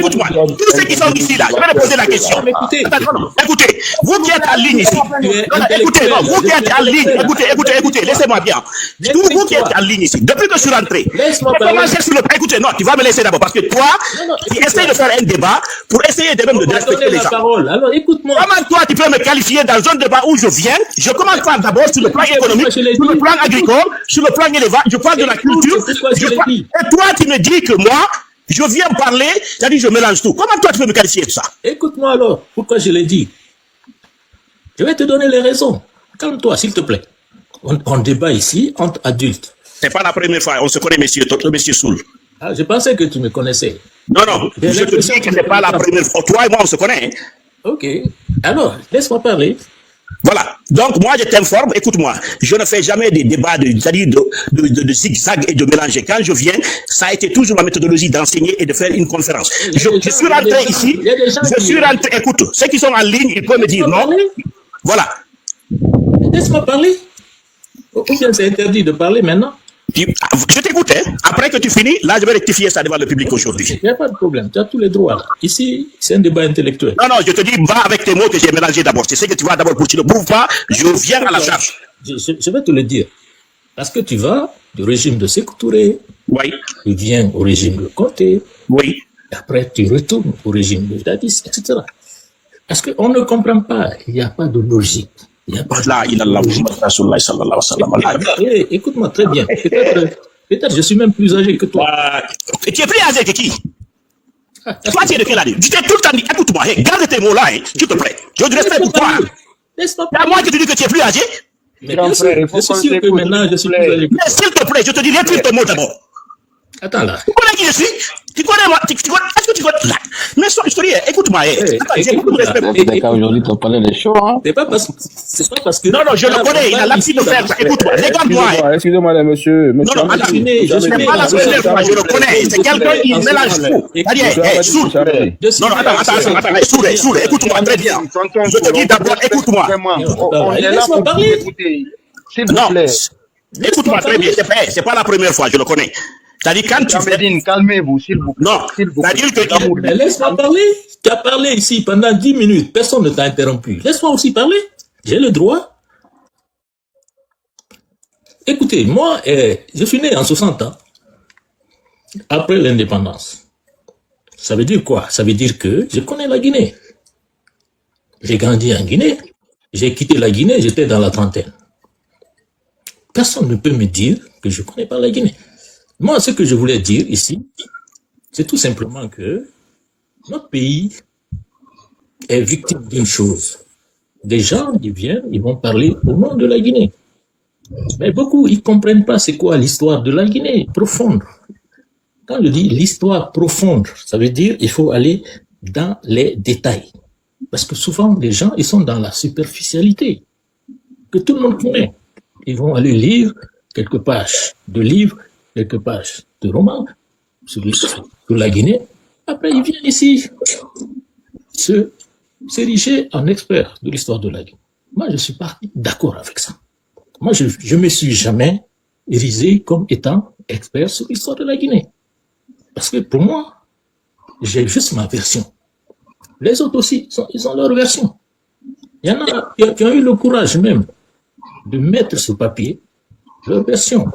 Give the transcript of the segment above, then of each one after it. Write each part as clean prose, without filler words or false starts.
écoute-moi. Tous ceux qui sont ici, là, je vais leur poser la question. Écoutez, vous qui êtes en ligne ici. Écoutez, non, vous qui êtes en ligne, écoutez, laissez-moi bien. Vous qui êtes en ligne ici, depuis que je suis rentré, écoutez, non, tu vas me laisser d'abord, parce que toi, tu essaies de faire un débat pour essayer de même de respecter les gens. Alors, écoute-moi. Comment toi, tu peux me qualifier dans un débat où je viens? Je commence par d'abord sur le plan économique, sur le plan agricole, sur le plan élevage, je parle de la culture. Et toi, tu me dis que moi, je viens parler, c'est-à-dire je mélange tout. Comment toi, tu peux me qualifier de ça? Écoute-moi alors, pourquoi je l'ai dit? Je vais te donner les raisons. Calme-toi, s'il te plaît. On débat ici entre adultes. C'est pas la première fois, on se connaît, monsieur Soul. Ah, je pensais que tu me connaissais. Non, je te dis que ce n'est pas la première fois. Toi et moi, on se connaît. Hein? Ok. Alors, laisse-moi parler. Voilà. Donc, moi, je t'informe, écoute-moi, je ne fais jamais des débats c'est-à-dire de zigzag et de mélanger. Quand je viens, ça a été toujours ma méthodologie d'enseigner et de faire une conférence. Je suis rentré ici, écoute, ceux qui sont en ligne, ils peuvent me dire non. Voilà. Laisse-moi parler. Ou bien c'est interdit de parler maintenant? Je t'écoute, hein. Après que tu finis, là, je vais rectifier ça devant le public aujourd'hui. Il n'y a pas de problème, tu as tous les droits. Là. Ici, c'est un débat intellectuel. Non, je te dis, va avec tes mots que j'ai mélangés d'abord. C'est ce que tu vas d'abord pour que tu ne bouges pas, je viens à la charge. Je vais te le dire. Parce que tu vas du régime de Sékou Touré, oui. Tu viens au régime de Conté, oui. Et après tu retournes au régime de Dadis, etc. Parce qu'on ne comprend pas, il n'y a pas de logique. Écoute-moi très bien. Peut-être je suis même plus âgé que toi. Tu es plus âgé que qui? Toi, tu es de quelle année? Tu t'es tout le temps dit, écoute-moi, garde tes mots là, s'il te plaît. Je te respecte pour toi. C'est à moi que tu dis que tu es plus âgé? Mais je suis sûr que maintenant je suis plus âgé que toi. Mais s'il te plaît, je te dis, retire tes mots d'abord. Attends là. Tu connais qui je suis? Tu connais moi? Est-ce que tu connais? Mais sois historien, écoute-moi. Aujourd'hui, tu as parlé des choses. Hein? C'est pas parce que. Non, je le connais, il a l'habitude de faire ça. Écoute-moi, regarde-moi. Excusez-moi, monsieur. Non, je ne pas la première fois, je le connais. C'est quelqu'un qui mélange tout. C'est-à-dire, sourd. Non, attends, sourd, écoute-moi très bien. Je te dis d'abord, écoute-moi. Laisse-moi parler. Non, écoute-moi très bien, c'est pas la première fois, je le connais. C'est-à-dire quand tu fais... Calmez-vous, s'il vous plaît. Non, c'est-à-dire que... Mais laisse-moi parler. Tu as parlé ici pendant 10 minutes. Personne ne t'a interrompu. Laisse-moi aussi parler. J'ai le droit. Écoutez, moi, je suis né en 60 ans. Après l'indépendance. Ça veut dire quoi? Ça veut dire que je connais la Guinée. J'ai grandi en Guinée. J'ai quitté la Guinée, j'étais dans la trentaine. Personne ne peut me dire que je ne connais pas la Guinée. Moi, ce que je voulais dire ici, c'est tout simplement que notre pays est victime d'une chose. Des gens, ils viennent, ils vont parler au nom de la Guinée. Mais beaucoup, ils ne comprennent pas c'est quoi l'histoire de la Guinée profonde. Quand je dis l'histoire profonde, ça veut dire qu'il faut aller dans les détails. Parce que souvent, les gens, ils sont dans la superficialité que tout le monde connaît. Ils vont aller lire quelques pages de livres, quelques pages de romans sur la Guinée. Après, ils viennent ici s'ériger en expert de l'histoire de la Guinée. Moi, je ne suis pas d'accord avec ça. Moi, je ne me suis jamais érigé comme étant expert sur l'histoire de la Guinée. Parce que pour moi, j'ai juste ma version. Les autres aussi, ils ont leur version. Il y en a qui ont eu le courage même de mettre sur papier leur version.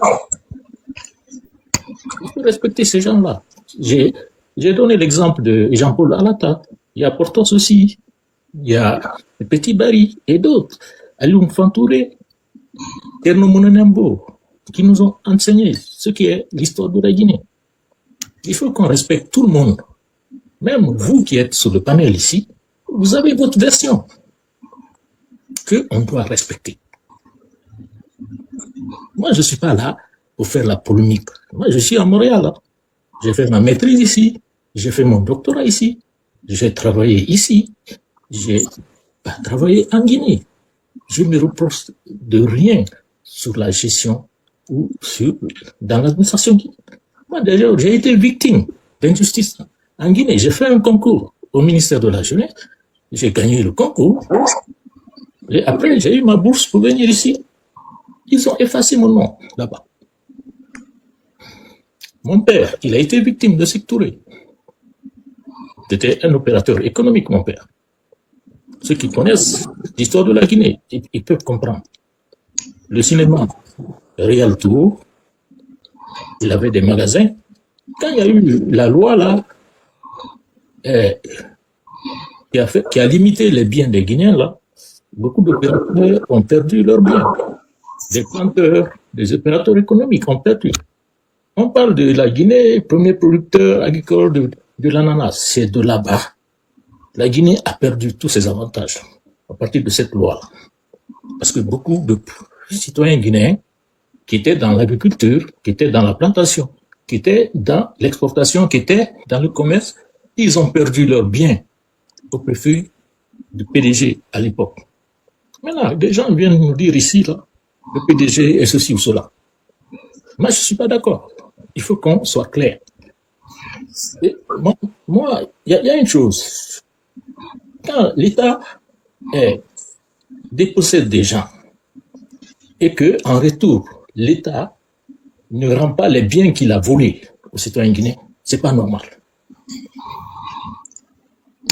Il faut respecter ces gens-là. J'ai donné l'exemple de Jean-Paul Alata. Il y a Portos aussi. Il y a Petit Barry et d'autres. Alioune Fantouré, Terno Monenembo, qui nous ont enseigné ce qui est l'histoire de la Guinée. Il faut qu'on respecte tout le monde. Même vous qui êtes sur le panel ici, vous avez votre version qu'on doit respecter. Moi, je ne suis pas là pour faire la polémique. Moi, je suis à Montréal. J'ai fait ma maîtrise ici. J'ai fait mon doctorat ici. J'ai travaillé ici. J'ai pas travaillé en Guinée. Je me reproche de rien sur la gestion ou dans l'administration. Moi, d'ailleurs, j'ai été victime d'injustice en Guinée. J'ai fait un concours au ministère de la Jeunesse. J'ai gagné le concours. Et après, j'ai eu ma bourse pour venir ici. Ils ont effacé mon nom là-bas. Mon père, il a été victime de Sékou Touré. C'était un opérateur économique, mon père. Ceux qui connaissent l'histoire de la Guinée, ils peuvent comprendre. Le cinéma Real Tour, il avait des magasins. Quand il y a eu la loi là, qui a limité les biens des Guinéens là, beaucoup d'opérateurs ont perdu leurs biens. Des planteurs, des opérateurs économiques ont perdu. On parle de la Guinée, premier producteur agricole de l'ananas. C'est de là-bas. La Guinée a perdu tous ses avantages à partir de cette loi-là. Parce que beaucoup de citoyens guinéens qui étaient dans l'agriculture, qui étaient dans la plantation, qui étaient dans l'exportation, qui étaient dans le commerce, ils ont perdu leurs biens au profit du PDG à l'époque. Maintenant, des gens viennent nous dire ici, là, le PDG est ceci ou cela. Moi, je ne suis pas d'accord. Il faut qu'on soit clair. Et moi, il y a une chose. Quand l'État dépossède des gens et que, en retour, l'État ne rend pas les biens qu'il a volés aux citoyens guinéens, c'est pas normal.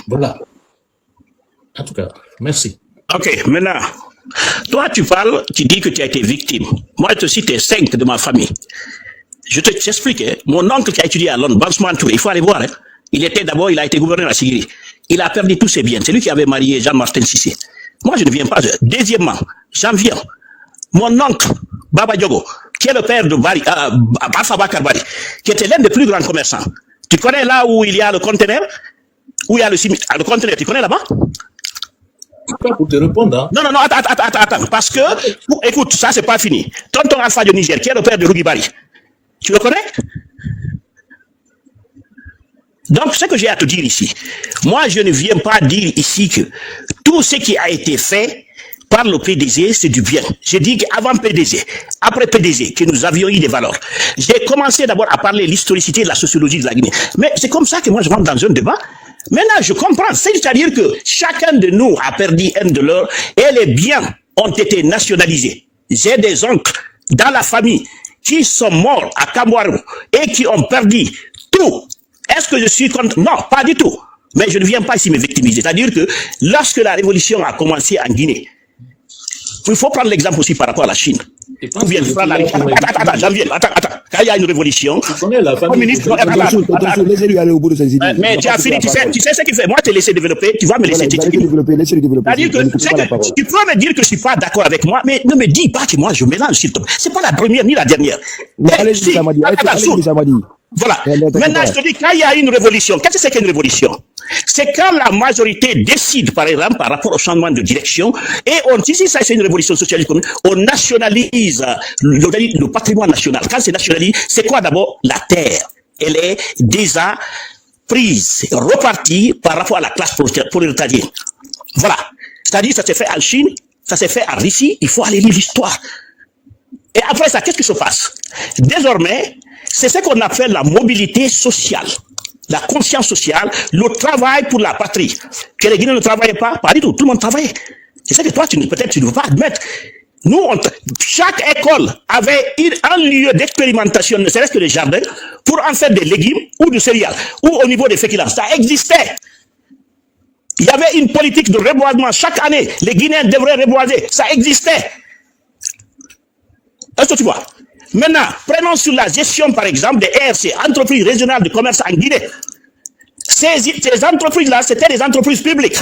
Voilà. En tout cas, merci. Ok, maintenant, toi tu parles, tu dis que tu as été victime. Moi je te cite 5 de ma famille. Je t'explique, hein. Mon oncle qui a étudié à Londres, Bansman Touré, il faut aller voir. Hein. Il a été gouverneur à Sigiri. Il a perdu tous ses biens. C'est lui qui avait marié Jean-Martin Cissé. Moi je ne viens pas. Deuxièmement, j'en viens. Mon oncle, Baba Diogo, qui est le père de Bari, Afabakar Bari, qui était l'un des plus grands commerçants. Tu connais là où il y a le conteneur? Où il y a le cimetière? Le conteneur, tu connais là-bas? Pas pour te répondre. Hein. Non, attends. Parce que, écoute, ça, c'est pas fini. Tonton Alpha du Niger, qui est le père de Rugi Bari, tu le connais? Donc, ce que j'ai à te dire ici, moi, je ne viens pas dire ici que tout ce qui a été fait par le PDG, c'est du bien. J'ai dit qu'avant PDG, après PDG, que nous avions eu des valeurs. J'ai commencé d'abord à parler de l'historicité de la sociologie de la Guinée. Mais c'est comme ça que moi, je rentre dans un débat. Maintenant, je comprends. C'est-à-dire que chacun de nous a perdu un de leurs et les biens ont été nationalisés. J'ai des oncles dans la famille qui sont morts à Kamboarou et qui ont perdu tout. Est-ce que je suis contre? Non, pas du tout. Mais je ne viens pas ici me victimiser. C'est-à-dire que lorsque la révolution a commencé en Guinée, il faut prendre l'exemple aussi par rapport à la Chine. Ou bien prendre la... Attends. Quand il y a une révolution, mais tu as fini, tu sais ce qu'il fait. Moi, je t'ai laissé développer, tu vas me laisser développer. C'est-à-dire que tu peux me dire que je ne suis pas d'accord avec moi, mais ne me dis pas que moi je mélange, s'il te plaît. C'est pas la première ni la dernière. Voilà. Maintenant, je te dis, quand il y a une révolution, qu'est-ce que c'est qu'une révolution? C'est quand la majorité décide, par exemple, par rapport au changement de direction, et on dit, si ça c'est une révolution socialiste, on nationalise le patrimoine national. Quand c'est nationalisé, c'est quoi d'abord? La terre. Elle est déjà prise, repartie par rapport à la classe prolétarienne. Voilà. C'est-à-dire, ça s'est fait en Chine, ça s'est fait en Russie, il faut aller lire l'histoire. Et après ça, qu'est-ce qui se passe? Désormais, c'est ce qu'on appelle la mobilité sociale, la conscience sociale, le travail pour la patrie. Que les Guinéens ne travaillaient pas du tout, tout le monde travaillait. C'est ça que toi, peut-être tu ne veux pas admettre. Nous, chaque école avait un lieu d'expérimentation, ne serait-ce que des jardins, pour en faire des légumes ou du céréales, ou au niveau des féculents. Ça existait. Il y avait une politique de reboisement. Chaque année, les Guinéens devraient reboiser. Ça existait. Est-ce que tu vois? Maintenant, prenons sur la gestion, par exemple, des ERC, entreprises régionales de commerce en Guinée. Ces entreprises-là, c'était des entreprises publiques.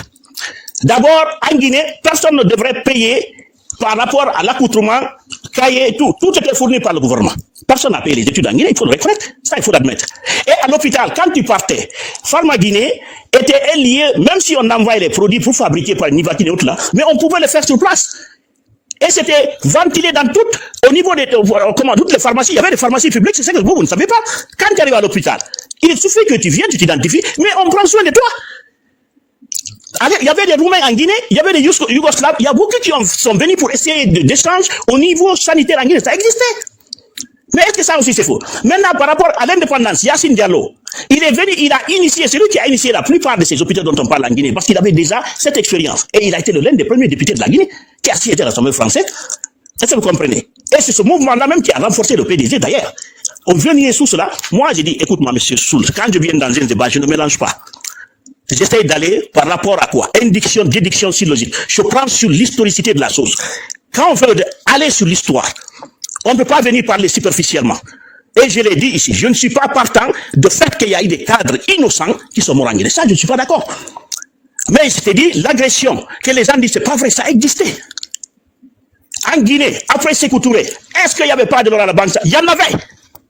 D'abord, en Guinée, personne ne devrait payer par rapport à l'accoutrement, cahier et tout. Tout était fourni par le gouvernement. Personne n'a payé les études en Guinée, il faut le reconnaître. Ça, il faut l'admettre. Et à l'hôpital, quand tu partais, Pharma Guinée était lié, même si on envoyait les produits pour fabriquer par Nivatine et autres là, mais on pouvait le faire sur place. Et c'était ventilé dans au niveau de toutes les pharmacies. Il y avait des pharmacies publiques, c'est ça que vous ne savez pas. Quand tu arrives à l'hôpital, il suffit que tu viennes, tu t'identifies, mais on prend soin de toi. Allez, il y avait des Roumains en Guinée, il y avait des Yougoslaves, il y a beaucoup qui sont venus pour essayer d'échange au niveau sanitaire en Guinée. Ça existait. Mais est-ce que ça aussi c'est faux? Maintenant, par rapport à l'indépendance, Yassine Diallo, il est venu, il a initié, c'est lui qui a initié la plupart de ces hôpitaux dont on parle en Guinée, parce qu'il avait déjà cette expérience. Et il a été l'un des premiers députés de la Guinée, qui a siégé à l'Assemblée française. Est-ce que vous comprenez? Et c'est ce mouvement-là même qui a renforcé le PDG d'ailleurs. On vient sous cela. Moi, j'ai dit, écoute-moi, monsieur Soul, quand je viens dans un débat, je ne mélange pas. j'essaie d'aller par rapport à quoi? Induction, déduction, syllogisme. Je prends sur l'historicité de la chose. Quand on veut aller sur l'histoire, on ne peut pas venir parler superficiellement. Et je l'ai dit ici, je ne suis pas partant de fait qu'il y a eu des cadres innocents qui sont morts en Guinée. Ça, je ne suis pas d'accord. Mais c'était dit, l'agression, que les gens disent, c'est pas vrai, ça existait. En Guinée, après Sékou Touré, est-ce qu'il n'y avait pas de l'or à la banque? Il y en avait.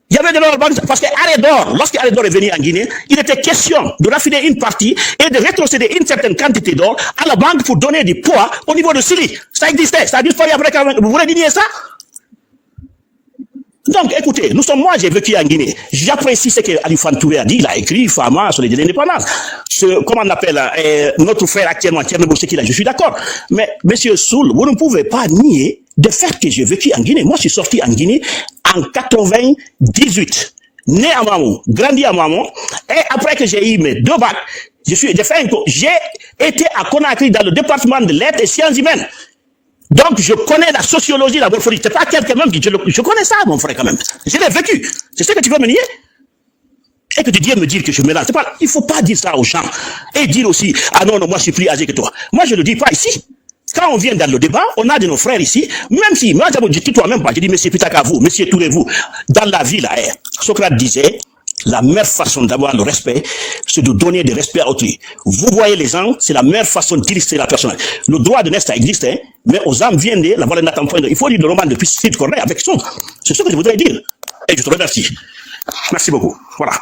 Il y avait de l'or à la banque, parce que Arédor, lorsque Arédor est venu en Guinée, il était question de raffiner une partie et de rétrocéder une certaine quantité d'or à la banque pour donner du poids au niveau de Sili. Ça existait, ça a disparu après. Vous voulez dire ça? Donc, écoutez, moi, j'ai vécu en Guinée. J'apprécie ce que Alifan Touré a dit. Il a écrit Fama sur les indépendances. Comment on appelle notre frère actuellement, Tchernobyl, c'est qu'il a. Je suis d'accord. Mais, monsieur Soul, vous ne pouvez pas nier le fait que j'ai vécu en Guinée. Moi, je suis sorti en Guinée en 98. Né à Mamou, grandi à Mamou. Et après que j'ai eu mes 2 bacs, j'ai été à Conakry dans le département de lettres et sciences humaines. Donc, je connais la sociologie, la morphologie. C'est pas quelqu'un même qui, je connais ça, mon frère, quand même. Je l'ai vécu. C'est ce que tu veux me nier? Et que tu viens me dire que je mélange. C'est pas, il faut pas dire ça aux gens. Et dire aussi, ah non, non, moi, je suis plus âgé que toi. Moi, je le dis pas ici. Quand on vient dans le débat, on a de nos frères ici, même si, moi, je dis toi-même pas, je dis, monsieur Pitaka, vous, monsieur Touré-vous, dans la vie, là, Socrate disait, la meilleure façon d'avoir le respect, c'est de donner du respect à autrui. Vous voyez les gens, c'est la meilleure façon d'illustrer la personne. Le droit de naître, ça existe, hein, mais aux âmes viennent la valeur n'attend point. Il faut lire le roman de Sid Corneille avec son. C'est ce que je voudrais dire. Et je te remercie. Merci beaucoup. Voilà.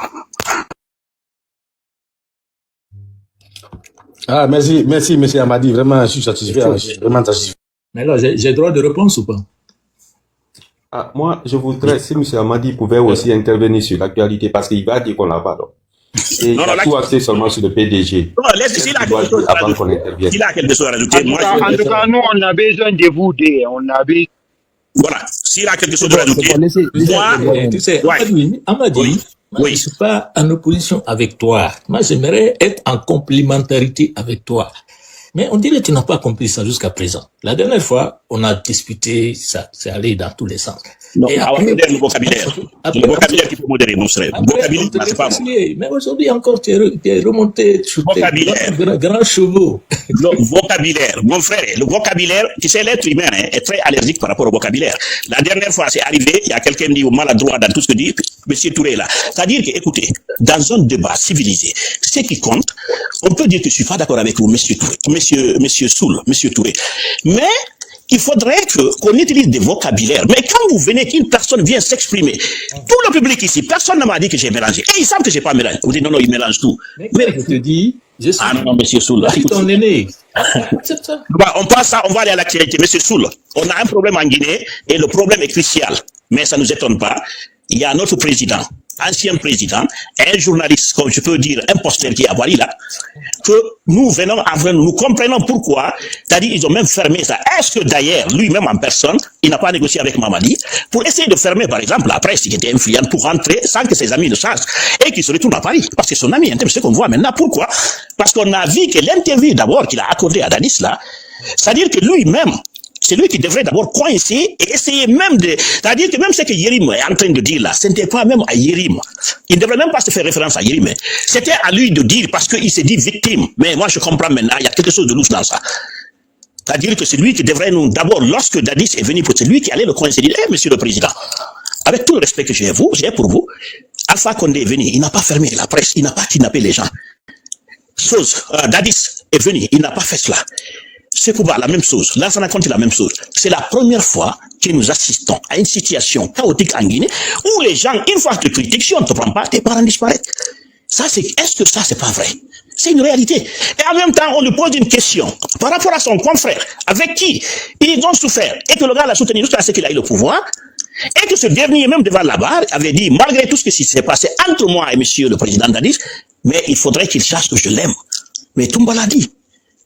Ah, merci, monsieur Amadi. Vraiment, je suis satisfait. Je suis vraiment satisfait. Mais là, j'ai droit de réponse ou pas? Ah, moi, je voudrais, si M. Amadi pouvait aussi intervenir sur l'actualité, parce qu'il va dire qu'on l'a pas, donc. Et non, il a tout axé seulement sur le PDG. Non, laisse-y là, avant qu'on intervienne. Il a quelque chose à rajouter. En tout cas, nous, on a besoin de vous deux. On a besoin. Voilà. S'il a quelque chose à rajouter. Moi, tu sais, Amadi, je ne suis pas en opposition avec toi. Moi, j'aimerais être en complémentarité avec toi. Mais on dirait que tu n'as pas compris ça jusqu'à présent. La dernière fois, on a discuté, ça, c'est allé dans tous les sens. Non, et après, le vocabulaire. Le vocabulaire qu'il faut modérer, mon frère. Le vocabulaire, c'est pas bon. Mais aujourd'hui encore, tu es remonté sur tes grands chevaux. Le vocabulaire, mon frère, le vocabulaire, tu sais, l'être humain est très allergique par rapport au vocabulaire. La dernière fois, c'est arrivé, il y a quelqu'un qui dit maladroit dans tout ce que dit, monsieur Touré là. C'est-à-dire que, écoutez, dans un débat civilisé, ce qui compte, on peut dire que je suis pas d'accord avec vous, monsieur Touré, monsieur Soul, monsieur Touré. Mais, il faudrait qu'on utilise des vocabulaires. Mais quand vous venez, qu'une personne vient s'exprimer, tout le public ici, personne ne m'a dit que j'ai mélangé. Et ils savent que j'ai pas mélangé. Vous dites non, non, ils mélangent tout. Mais je te dis, je suis non, monsieur Soul. ton aîné. On passe ça, on va aller à l'actualité. Monsieur Soul, on a un problème en Guinée et le problème est crucial. Mais ça ne nous étonne pas. Il y a notre président, ancien président, un journaliste, comme je peux dire, imposteur qui est à Wali là, que nous venons après, nous comprenons pourquoi, c'est-à-dire ils ont même fermé ça. Est-ce que d'ailleurs, lui-même en personne, il n'a pas négocié avec Mamadi pour essayer de fermer, par exemple, la presse qui était influente pour rentrer sans que ses amis le sachent et qu'il se retourne à Paris, parce que son ami intime, c'est ce qu'on voit maintenant. Pourquoi? Parce qu'on a vu que l'interview d'abord qu'il a accordé à Dadis là, c'est-à-dire que lui-même, c'est lui qui devrait d'abord coincer et essayer même de... C'est-à-dire que même ce que Yérim est en train de dire là, ce n'était pas même à Yérim. Il ne devrait même pas se faire référence à Yérim. C'était à lui de dire parce qu'il s'est dit victime. Mais moi je comprends maintenant, il y a quelque chose de louche dans ça. C'est-à-dire que c'est lui qui devrait nous... D'abord, lorsque Dadis est venu, c'est lui qui allait le coincer et dire, monsieur le président, avec tout le respect que j'ai pour vous, Alpha Condé est venu, il n'a pas fermé la presse, il n'a pas kidnappé les gens. Dadis est venu, il n'a pas fait cela. Sekouba, la même chose. Lansana Conté, la même chose. C'est la première fois que nous assistons à une situation chaotique en Guinée où les gens, une fois que tu critiques, si on ne te prend pas, tes parents disparaissent. Ça, est-ce que ça, c'est pas vrai? C'est une réalité. Et en même temps, on lui pose une question par rapport à son confrère, avec qui ils ont souffert, et que le gars l'a soutenu jusqu'à ce qu'il ait le pouvoir, et que ce dernier, même devant la barre, avait dit, malgré tout ce qui s'est passé entre moi et monsieur le président Dadis, mais il faudrait qu'il sache que je l'aime. Mais Toumba l'a dit.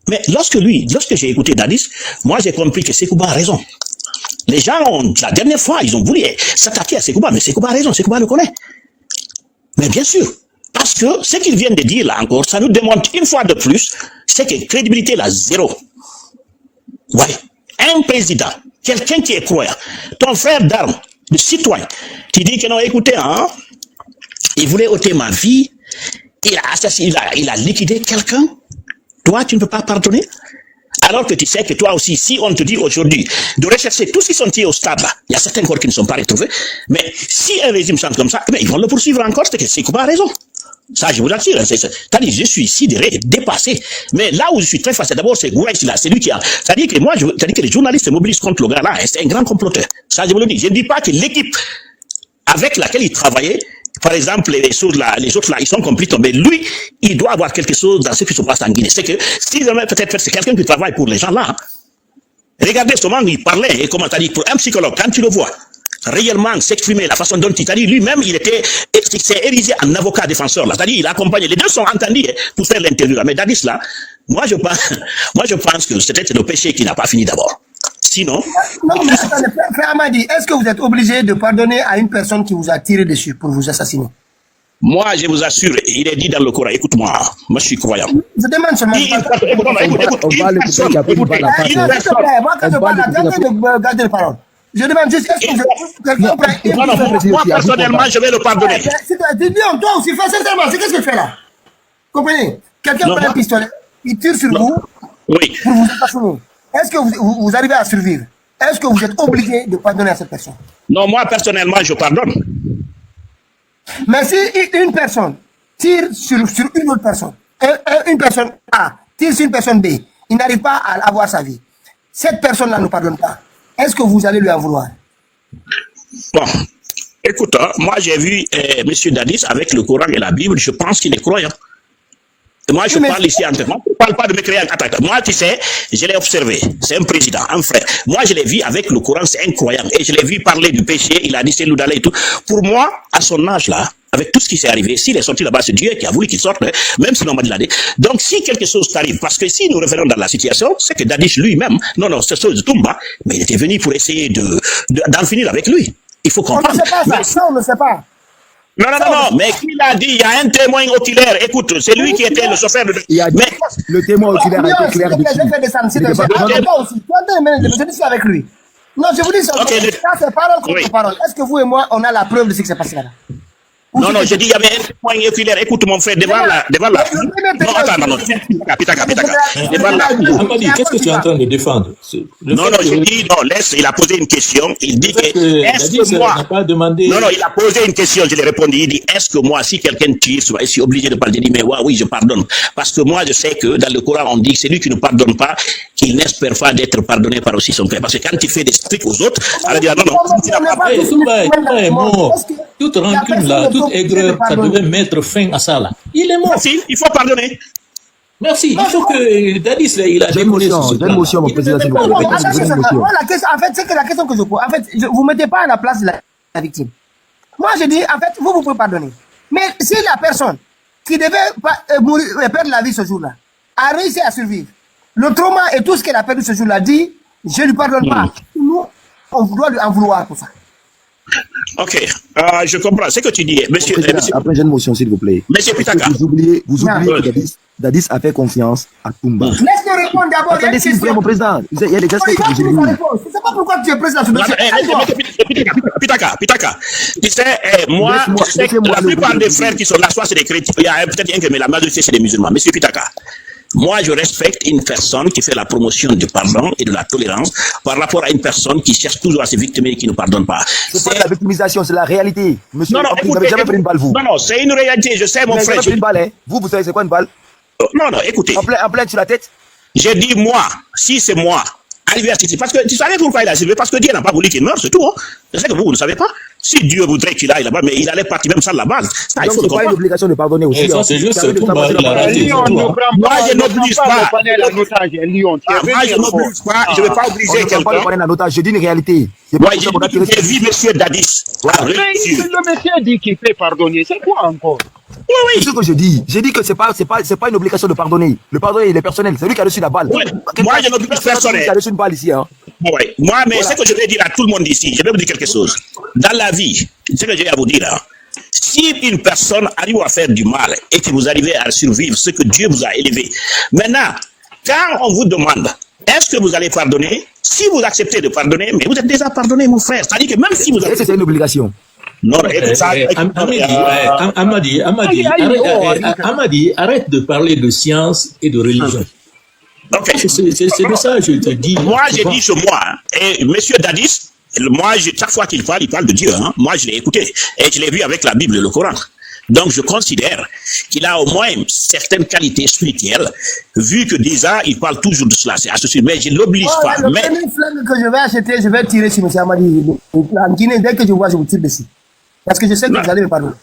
Mais lorsque j'ai écouté Dadis, moi j'ai compris que Sekouba a raison. Les gens la dernière fois, ils ont voulu s'attaquer à Sekouba, mais Sekouba a raison, Sekouba le connaît. Mais bien sûr, parce que ce qu'ils viennent de dire là encore, ça nous démontre une fois de plus, c'est que crédibilité là, zéro. Ouais. Un président, quelqu'un qui est croyant, ton frère d'armes, le citoyen, qui dit que non, écoutez, hein, il voulait ôter ma vie, il a assassiné, il a liquidé quelqu'un. Toi, tu ne peux pas pardonner? Alors que tu sais que toi aussi, si on te dit aujourd'hui de rechercher tous ceux qui sont tirés au stade là, il y a certains corps qui ne sont pas retrouvés, mais si un régime chante comme ça, mais ils vont le poursuivre encore, c'est que Sekouba a raison. Ça, je vous l'assure. C'est-à-dire, je suis sidéré, dépassé. Mais là où je suis très facile, d'abord, c'est Gouaïs là, c'est lui qui a. C'est-à-dire que moi, c'est-à-dire que les journalistes se mobilisent contre le gars là, c'est un grand comploteur. Ça, je vous le dis. Je ne dis pas que l'équipe avec laquelle il travaillait, par exemple, les autres là, ils sont complices, mais lui, il doit avoir quelque chose dans ce qui se passe en Guinée. C'est que, si peut-être c'est quelqu'un qui travaille pour les gens là, regardez comment il parlait, et comment t'as dit, pour un psychologue, quand tu le vois, réellement s'exprimer, la façon dont il t'a dit, lui-même, il s'est érigé en avocat défenseur, là. C'est-à-dire, il a accompagné, les deux sont entendus pour faire l'interview, là. Mais Dadis, là, moi, je pense que c'est peut-être le péché qui n'a pas fini d'abord. Sinon. Non, mais attendez, frère Amadi, est-ce que vous êtes obligé de pardonner à une personne qui vous a tiré dessus pour vous assassiner? Moi, je vous assure, il est dit dans le Coran, écoute-moi, moi je suis croyant. Je demande seulement. Moi, quand je parle, attendez de garder les paroles. Je demande juste, est-ce que quelqu'un moi, personnellement, je vais le pardonner. Toi aussi, fais sincèrement, c'est qu'est-ce que tu fais là? Comprenez? Quelqu'un prend un pistolet, il tire sur vous oui. Pour vous assassiner. Est-ce que vous arrivez à survivre? Est-ce que vous êtes obligé de pardonner à cette personne? Non, moi, personnellement, je pardonne. Mais si une personne tire sur une autre personne, une personne A tire sur une personne B, il n'arrive pas à avoir sa vie, cette personne-là ne pardonne pas. Est-ce que vous allez lui en vouloir? Bon, écoute, moi j'ai vu M. Dadis avec le Coran et la Bible, je pense qu'il est croyant. Moi, je parle ici entre moi. Je ne parle pas de me créer un attaque. Moi, tu sais, je l'ai observé. C'est un président, un frère. Moi, je l'ai vu avec le Coran, c'est incroyable. Et je l'ai vu parler du péché. Il a dit c'est l'oudalé et tout. Pour moi, à son âge là, avec tout ce qui s'est arrivé, s'il est sorti là-bas, c'est Dieu qui a voulu qu'il sorte, même si on m'a dit l'année. Donc, si quelque chose t'arrive, parce que si nous revenons dans la situation, c'est que Dadis lui-même, non, c'est chose de Toumba, mais il était venu pour essayer d'en finir avec lui. Il faut comprendre. On ne sait pas ça, on ne sait pas. Non, mais qui l'a dit? Il y a un témoin oculaire. Écoute, c'est lui qui était le chauffeur de... Mais le témoin oculaire a été clair dessus. Je suis avec lui. Non, je vous dis ça. Ça, c'est parole contre parole. Est-ce que vous et moi, on a la preuve de ce qui s'est passé là? Non, je dis, il y avait un témoin oculaire. Écoute, mon frère, devant la... Non, attends, non. Pitaka. Devant la... Amadi, qu'est-ce que tu es en train de défendre? Non, je dis, non, laisse, il a posé une question. Il dit que, est-ce que moi... Non, il a posé une question, je l'ai répondu. Il dit, est-ce que moi, si quelqu'un tire, je suis obligé de pardonner? Mais oui, je pardonne. Parce que moi, je sais que dans le Coran, on dit que celui qui ne pardonne pas, qu'il n'espère pas d'être pardonné par aussi son frère. Parce que quand tu fais des trucs aux autres, on va dire, non. Toumba est mort. Toute rancune là, toute aigreur, ça devait mettre fin à ça là. Il est mort. Merci, il faut pardonner. Merci. Il faut que Dadis là, il a d'émotion, mon président. En fait, c'est que la question que je pose. En fait, vous ne mettez pas à la place de la victime. Moi, je dis, en fait, vous pouvez pardonner. Mais si la personne qui devait perdre la vie ce jour-là a réussi à survivre, le trauma et tout ce qu'elle a perdu ce jour-là dit, je ne lui pardonne pas. Nous, on doit lui en vouloir pour ça. Ok, je comprends ce que tu dis, monsieur. Après, j'ai une motion, s'il vous plaît. Monsieur Pitaka. Vous oubliez que Dadis a fait confiance à Toumba. Laisse-moi répondre d'abord. Attendez, s'il vous plaît, mon président. Il y a des questions que je lui. Je ne sais pas pourquoi tu es président. Pitaka. Tu sais, moi, la plupart des frères qui sont là, soit c'est des chrétiens, il y a peut-être rien que, mais la majorité c'est des musulmans. Monsieur Pitaka. Moi, je respecte une personne qui fait la promotion du pardon et de la tolérance par rapport à une personne qui cherche toujours à se victimer et qui ne pardonne pas. C'est pas la victimisation, c'est la réalité. Monsieur, vous n'avez jamais pris une balle, vous. Non, c'est une réalité, je sais, mon frère. Vous n'avez jamais pris une balle, hein. Vous savez, c'est quoi une balle? Non, écoutez. En plein sur la tête? J'ai dit, moi, si c'est moi, arrivé à ceci, parce que tu savais pourquoi il a survécu, parce que Dieu n'a pas voulu qu'il meure, c'est tout. Hein. Je sais que vous ne savez pas. Si Dieu voudrait qu'il aille là-bas, mais il allait partir même sans la base. Ça, il faut c'est pas une obligation de pardonner aussi. Ça, c'est juste Toumba, il a raté. Moi, je n'oblige pas. Moi, je n'oblige pas. Je ne vais pas obliger quelqu'un. Je dis une réalité. J'ai vu M. Dadis. Mais le monsieur dit qu'il fait pardonner. C'est quoi encore? Oui. C'est ce que je dis. J'ai dit que c'est pas une obligation de pardonner. Le pardonner, il est personnel. C'est lui qui a reçu la balle. Ouais. Moi, je n'oblige personne. Qui a reçu une balle ici, hein. Ouais. Moi, mais ce que je vais dire à tout le monde ici, je vais vous dire quelque chose. Dans la vie, ce que j'ai à vous dire, hein, si une personne arrive à faire du mal et que vous arrivez à survivre ce que Dieu vous a élevé, maintenant, quand on vous demande, est-ce que vous allez pardonner? Si vous acceptez de pardonner, mais vous êtes déjà pardonné, mon frère. C'est-à-dire que même si vous avez... C'est une obligation. Non, écoute ça. Amadi, arrête de parler de science et de religion. Ok. C'est de ça que je te dis. Moi, j'ai dit sur moi, hein, et monsieur Dadis, moi, chaque fois qu'il parle de Dieu. Hein, moi, je l'ai écouté. Et je l'ai vu avec la Bible et le Coran. Donc, je considère qu'il a au moins certaines qualités spirituelles, vu que déjà, il parle toujours de cela. C'est associé, mais je ne l'oblige pas. Le premier flingue que je vais acheter, je vais tirer sur M. Amadi. En Guinée, dès que je vois, je vous tire dessus. Parce que je sais que vous allez me pardonner.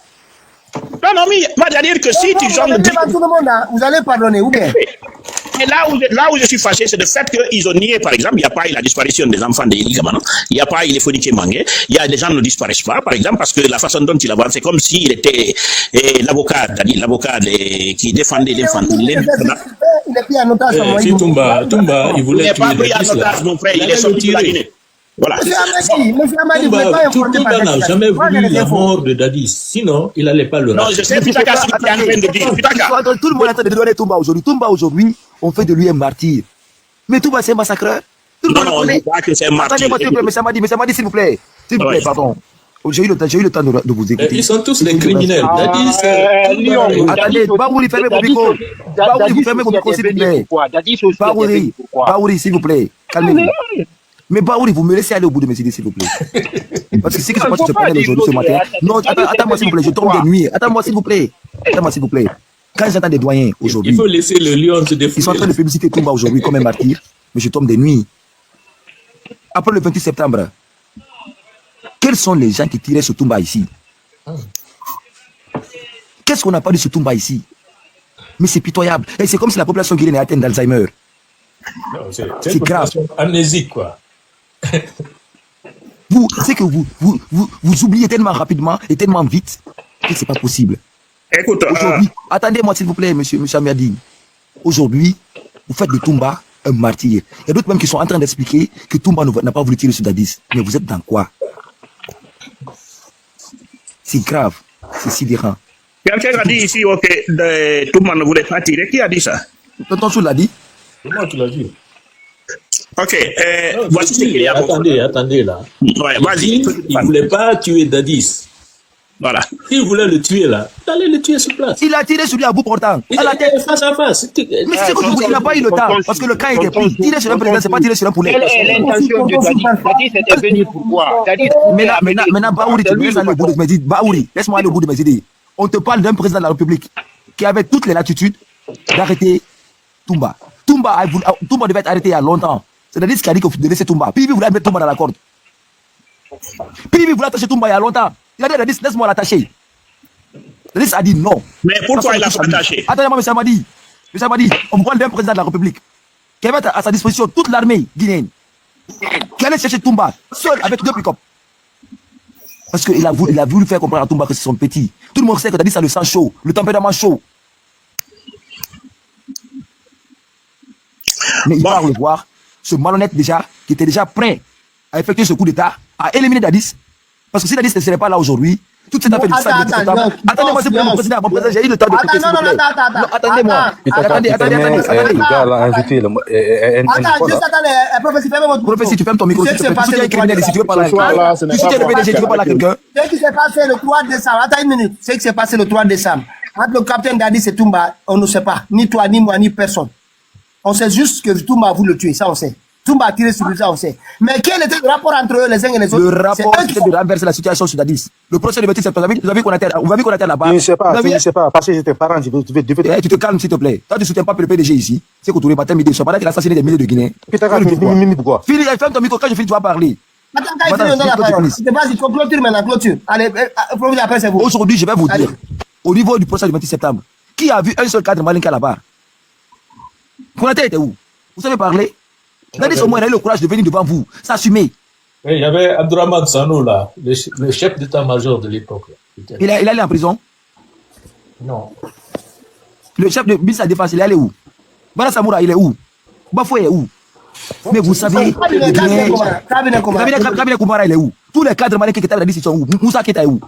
Non, mais moi, c'est-à-dire que si tu gens tout le monde, hein, vous allez pardonner, ou bien? Et là où je suis fâché, c'est le fait qu'ils ont nié, par exemple, il n'y a pas eu la disparition des enfants des Ligamano, il n'y a pas eu les Fonike Mangé, il y a des gens qui ne disparaissent pas, par exemple, parce que la façon dont il avance, c'est comme s'il était l'avocat qui défendait les enfants. Il est pris en otage. Si Toumba, il voulait il n'est pas pris en tuer otage, mon frère, il est sorti de la Guinée. Voilà. Monsieur Amadi, vous n'êtes pas informé par Toumba n'a jamais voulu la mort de Dadis. Sinon, il n'allait pas le rater. Non, je sais, Pitaka, ce que tu es en train de dire. Pitaka. Tout le monde est en train de donner Toumba aujourd'hui. Toumba aujourd'hui, on fait de lui un martyr. Mais Toumba, c'est un massacreur. Non, on ne dit pas que c'est un martyr. Attendez-moi, s'il vous plaît, monsieur Amadi, s'il vous plaît. S'il vous plaît, pardon. J'ai eu le temps de vous écouter. Ils sont tous des criminels. Dadis, attendez, Baouri, fermez vos micros. Baouri, vous fermez vos micros, s'il vous plaît. Baouri, s'il vous plaît, calmez-vous. Mais Baouri, vous me laissez aller au bout de mes idées, s'il vous plaît. Parce que c'est que je parlais aujourd'hui ce matin. Non, attends-moi, s'il vous plaît, je tombe des nuits. Attends-moi, s'il vous plaît. Quand j'entends des doyens aujourd'hui, il faut laisser le lion se défouler. ils sont en train de féliciter Toumba aujourd'hui comme un martyr, mais je tombe des nuits. Après le 28 septembre, quels sont les gens qui tiraient sur Toumba ici? Qu'est-ce qu'on n'a pas dit sur Toumba ici? Mais c'est pitoyable. Et c'est comme si la population guinéenne est atteinte d'Alzheimer. C'est grave. Amnésique, quoi. C'est que vous oubliez tellement rapidement et tellement vite que c'est pas possible. Écoute, attendez-moi s'il vous plaît, monsieur Amadi. Aujourd'hui, vous faites de Toumba un martyr. Il y a d'autres même qui sont en train d'expliquer que Toumba n'a pas voulu tirer sur Dadis. Mais vous êtes dans quoi? C'est grave, c'est sidérant. Quelqu'un a dit ici que Toumba ne voulait pas tirer. Qui a dit ça? Tonton Soul l'a dit. C'est moi qui l'a dit. Ok, voici ce qu'il y a. Attendez là. Ouais, vas-y. Il ne voulait pas tuer Dadis. Voilà. S'il voulait le tuer là, il allait le tuer sur place. Il a tiré sur lui à bout portant. Il a tiré face à face. Mais c'est que il n'a pas eu le temps. Parce que le camp était pris. Tirer sur un président, c'est pas tirer sur un poulet. Quelle est l'intention de Dadis? Dadis était venu pourquoi? Maintenant, Baouri, tu me laisses aller au bout de mes idées. Baouri, laisse-moi aller au bout de mes idées. On te parle d'un président de la République qui avait toutes les latitudes d'arrêter Toumba. Toumba devait être arrêté il y a longtemps. C'est Dadis qui a dit qu'il faut laisser Toumba. Pivi voulait mettre Toumba dans la corde. Pivi voulait attacher Toumba il y a longtemps. Il a dit à Dadis, laisse-moi l'attacher. Dadis a dit non. Mais pourquoi il a pas attaché? Attendez-moi, monsieur Amadi. Monsieur Amadi, on me parle d'un président de la République qui avait à sa disposition toute l'armée guinéenne, qui allait chercher Toumba, seul avec 2 pick-up. Parce qu'il a voulu faire comprendre à Toumba que c'est son petit. Tout le monde sait que Dadis a le sang chaud, le tempérament chaud. Mais il va revoir ce malhonnête déjà, qui était déjà prêt à effectuer ce coup d'État, à éliminer Dadis. Parce que si Dadis ne serait pas là aujourd'hui, toute cette affaire du sac de septembre. Attendez-moi, s'il vous plaît, mon président, j'ai eu le temps de écouter, s'il vous plaît. Attendez-moi. Attendez. Professeur, tu fermes ton micro. Si tu es un criminel, si tu veux parler à quelqu'un. Si tu es le PDG, tu veux parler à quelqu'un. Ce qui s'est passé le 3 décembre, attends une minute. Ce qui s'est passé le 3 décembre, entre le capitaine Dadis et Toumba, on ne sait pas. Ni toi, ni moi, ni personne. On sait juste que Toumba a voulu le tuer, ça on sait. Toumba a tiré sur lui, ça on sait. Mais quel était le rapport entre eux, les uns et les autres? Le rapport, c'était de renverser la situation sur Dadis. Le procès de 27 septembre, vous avez vu qu'on était là-bas. Je ne sais pas, parce que j'étais parent, tu te calmes, s'il te plaît. Toi, tu ne soutiens pas le PDG ici. C'est que tu matin, midi, soir, pendant qu'il a assassiné des milliers de Guinéens. Pourquoi? Ferme ton micro, quand je finis, tu vas parler. Attends, quand il finit, on donne la parole. Vas-y, clôture maintenant, clôture. Allez, après, c'est vous. Aujourd'hui, je vais vous dire, au niveau du procès du 28 septembre, qui a vu un seul cadre malinqué là-bas? Konaté était où? Vous savez parler? Dadis au moins il a eu le courage de venir devant vous, s'assumer. Oui, il y avait Abdourahmane Sano là, le chef d'état-major de l'époque. Il est allé en prison? Non. Le chef de ministre de la Défense, il est allé où? Bala Samoura, il est où? Bafou est où? Mais vous savez, Kabine Koumara, il est où? Tous les cadres malinqués qui étaient Dadis, ils sont où? Moussa Keta est où?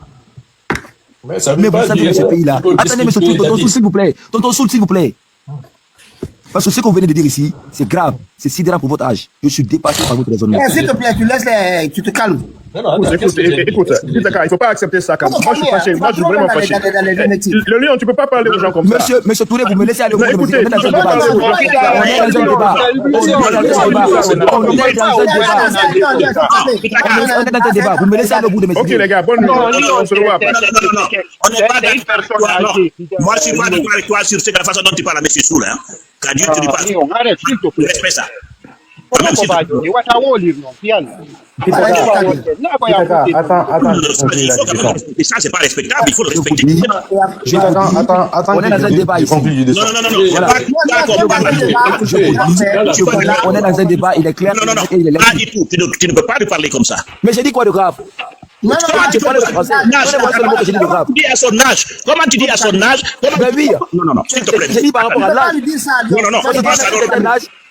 Mais vous savez, ce pays-là. Attendez, monsieur Tonton Soul, s'il vous plaît. Tonton Soul, s'il vous plaît. Parce que ce que vous venez de dire ici, c'est grave. C'est sidérant pour votre âge. Je suis dépassé par votre raisonnement. S'il te plaît, tu te calmes. Non, non, attends, Écoute, Pitaka, il ne faut pas accepter ça comme ça. Moi, je suis fâché. Moi, je suis vraiment fâché. Le lion, tu ne peux pas parler aux gens comme ça. Monsieur Touré, vous me laissez aller au bout de Écoutez, on est dans un débat. On est dans un débat. Vous me laissez aller au bout de mes Ok, les gars, bonne nuit. On se revoit après. On n'est pas d'accord. Moi, je suis pas d'accord avec toi sur la façon dont tu parles à M. Soul. Quand Dieu te lui parle, Arrête, s'il te plaît. respecte ça. Comment on va dire? Ça, c'est pas respectable, il faut le respecter. On est dans un débat ici. On est dans un débat, il est clair. Non, pas du tout. Tu ne peux pas lui parler comme ça. Mais j'ai dit quoi de grave? Comment tu dis à son âge? Comment tu dis à son âge? Non, s'il te plaît. J'ai dit par rapport à l'âge. Non, c'est pas ça.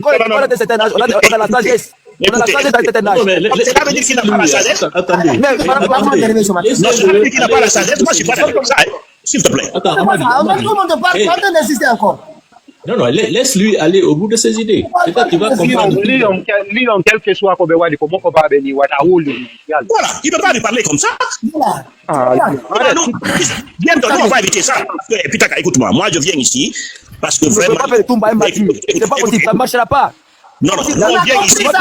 Quand on a un certain âge, on a la sagesse. On a la sagesse d'un certain âge. Ça veut dire qu'il n'a pas la sagesse. Attendez. Non, ça veut dire qu'il n'a pas la sagesse. Moi, je suis pas d'accord avec ça. S'il te plaît. Attends, Comment on parle? Quand on insiste encore. non, laisse-lui aller au bout de ses idées. Peut-être qu'il va comprendre. Lui, quel que soit comment on va venir, Voilà, il ne peut pas lui parler comme ça. Bientôt, on va éviter ça. Pitaka, écoute-moi, moi je viens ici parce que vraiment. C'est pas possible, ça ne marchera pas. Non, on vient ici. La